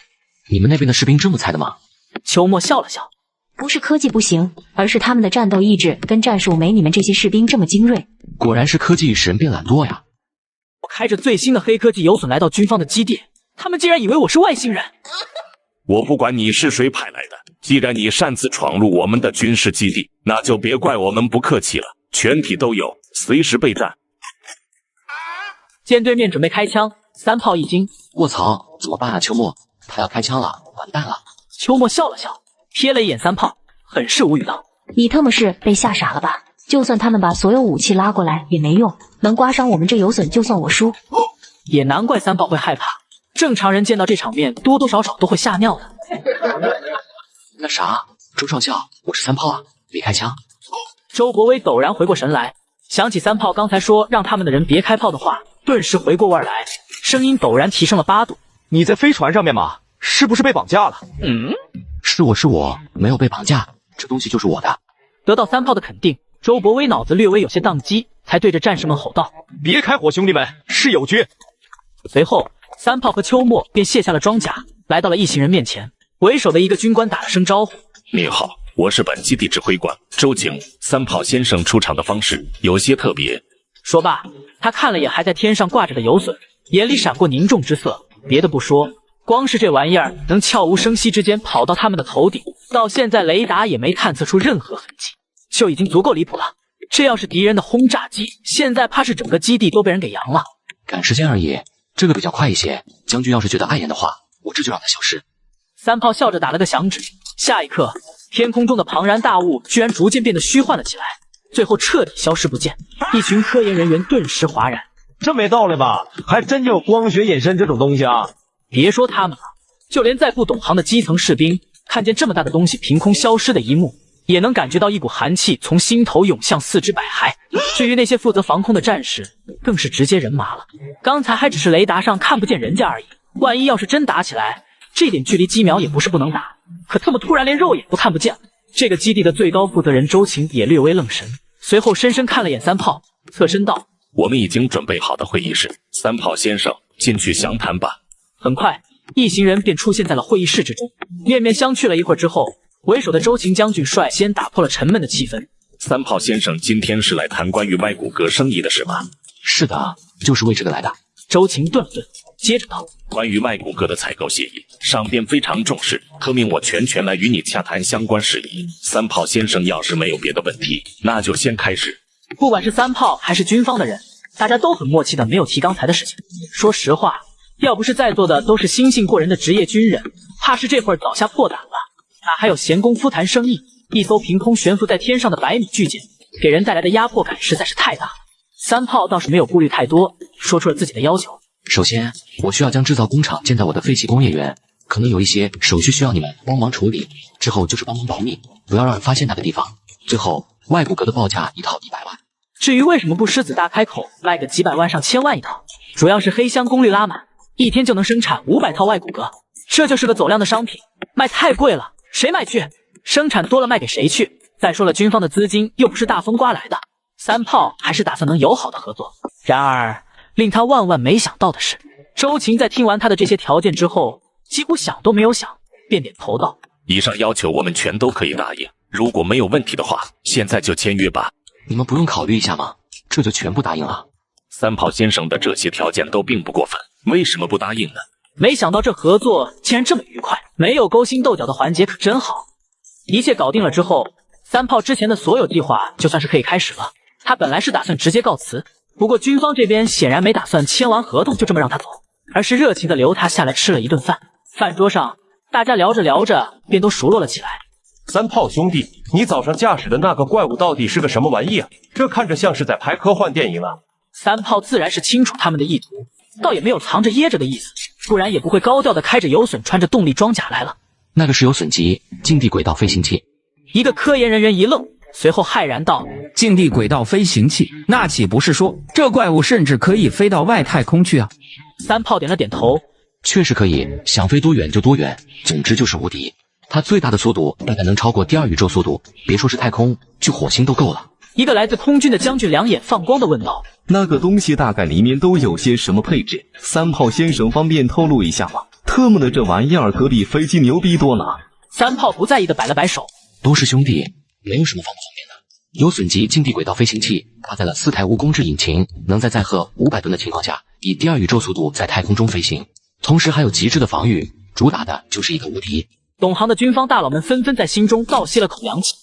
你们那边的士兵这么菜的吗？秋末笑了笑，不是科技不行，而是他们的战斗意志跟战术没你们这些士兵这么精锐。果然是科技使人变懒惰呀。我开着最新的黑科技游隼来到军方的基地，他们竟然以为我是外星人。我不管你是谁派来的，既然你擅自闯入我们的军事基地，那就别怪我们不客气了，全体都有，随时备战。见对面准备开枪，三炮一惊，卧槽，怎么办啊？秋末，他要开枪了，完蛋了。秋末笑了笑，瞥了一眼三炮，很是无语道：你他妈是被吓傻了吧？就算他们把所有武器拉过来也没用，能刮伤我们这游隼就算我输。也难怪三炮会害怕，正常人见到这场面多多少少都会吓尿的。那啥，周少校，我是三炮啊，别开枪。周伯威陡然回过神来，想起三炮刚才说让他们的人别开炮的话，顿时回过味来，声音陡然提升了8度。你在飞船上面吗？是不是被绑架了？是我，没有被绑架，这东西就是我的。得到三炮的肯定，周伯威脑子略微有些宕机，才对着战士们吼道：别开火，兄弟们，是友军。随后三炮和秋末便卸下了装甲，来到了一行人面前。为首的一个军官打了声招呼：你好，我是本基地指挥官周景。三炮先生出场的方式有些特别。说罢，他看了眼还在天上挂着的游隼，眼里闪过凝重之色。别的不说，光是这玩意儿能悄无声息之间跑到他们的头顶，到现在雷达也没探测出任何痕迹，就已经足够离谱了。这要是敌人的轰炸机，现在怕是整个基地都被人给扬了。赶时间而已，这个比较快一些。将军要是觉得碍眼的话，我这就让他消失。三炮笑着打了个响指，下一刻，天空中的庞然大物居然逐渐变得虚幻了起来，最后彻底消失不见。一群科研人员顿时哗然，这没道理吧？还真就有光学隐身这种东西啊！别说他们了，就连再不懂行的基层士兵，看见这么大的东西凭空消失的一幕，也能感觉到一股寒气从心头涌向四肢百骸。至于那些负责防空的战士，更是直接人麻了。刚才还只是雷达上看不见人家而已，万一要是真打起来，这点距离几秒也不是不能打。可这么突然连肉眼都看不见了，这个基地的最高负责人周晴也略微愣神，随后深深看了眼三炮，侧身道：我们已经准备好的会议室，三炮先生进去详谈吧。很快，一行人便出现在了会议室之中，面面相觑了一会儿之后，为首的周晴将军率先打破了沉闷的气氛。三炮先生今天是来谈关于外骨骼生意的事吗？是的，就是为这个来的。周晴顿了顿，接着道：关于外骨骼的采购协议，上边非常重视，特命我全权来与你洽谈相关事宜。三炮先生要是没有别的问题，那就先开始。不管是三炮还是军方的人，大家都很默契的没有提刚才的事情。说实话，要不是在座的都是心性过人的职业军人，怕是这会儿早吓破胆了，哪还有闲工夫谈生意？一艘凭空悬浮在天上的100米巨舰，给人带来的压迫感实在是太大了。三炮倒是没有顾虑太多，说出了自己的要求。首先，我需要将制造工厂建在我的废弃工业园，可能有一些手续需要你们帮忙处理，之后就是帮忙保密，不要让人发现那个地方。最后，外骨骼的报价一套100万。至于为什么不狮子大开口卖个几百万上千万一套，主要是黑箱功率拉满，一天就能生产500套外骨骼，这就是个走量的商品，卖太贵了，谁买去？生产多了卖给谁去？再说了，军方的资金又不是大风刮来的，三炮还是打算能友好的合作。然而令他万万没想到的是，周晴在听完他的这些条件之后，几乎想都没有想，便点头道：“以上要求我们全都可以答应，如果没有问题的话，现在就签约吧。”你们不用考虑一下吗？这就全部答应了？三炮先生的这些条件都并不过分，为什么不答应呢？没想到这合作竟然这么愉快，没有勾心斗角的环节可真好。一切搞定了之后，三炮之前的所有计划就算是可以开始了。他本来是打算直接告辞，不过军方这边显然没打算签完合同就这么让他走，而是热情的留他下来吃了一顿饭。饭桌上，大家聊着聊着便都熟络了起来。三炮兄弟，你早上驾驶的那个怪物到底是个什么玩意啊？这看着像是在拍科幻电影啊！三炮自然是清楚他们的意图，倒也没有藏着掖着的意思，不然也不会高调的开着有损穿着动力装甲来了。那个是有损级近地轨道飞行器。一个科研人员一愣，随后骇然道：“近地轨道飞行器，那岂不是说这怪物甚至可以飞到外太空去啊？”三炮点了点头，确实可以，想飞多远就多远，总之就是无敌。它最大的速度大概能超过第二宇宙速度，别说是太空，去火星都够了。一个来自空军的将军两眼放光的问道：“那个东西大概里面都有些什么配置？三炮先生方便透露一下吗？特么的这玩意儿可比飞机牛逼多呢。”三炮不在意的摆了摆手：“都是兄弟，没有什么方不方便的。有损级近地轨道飞行器搭载了4台无公制引擎，能在载荷500吨的情况下，以第二宇宙速度在太空中飞行，同时还有极致的防御，主打的就是一个无敌。”懂行的军方大佬们纷纷在心中倒吸了口凉气。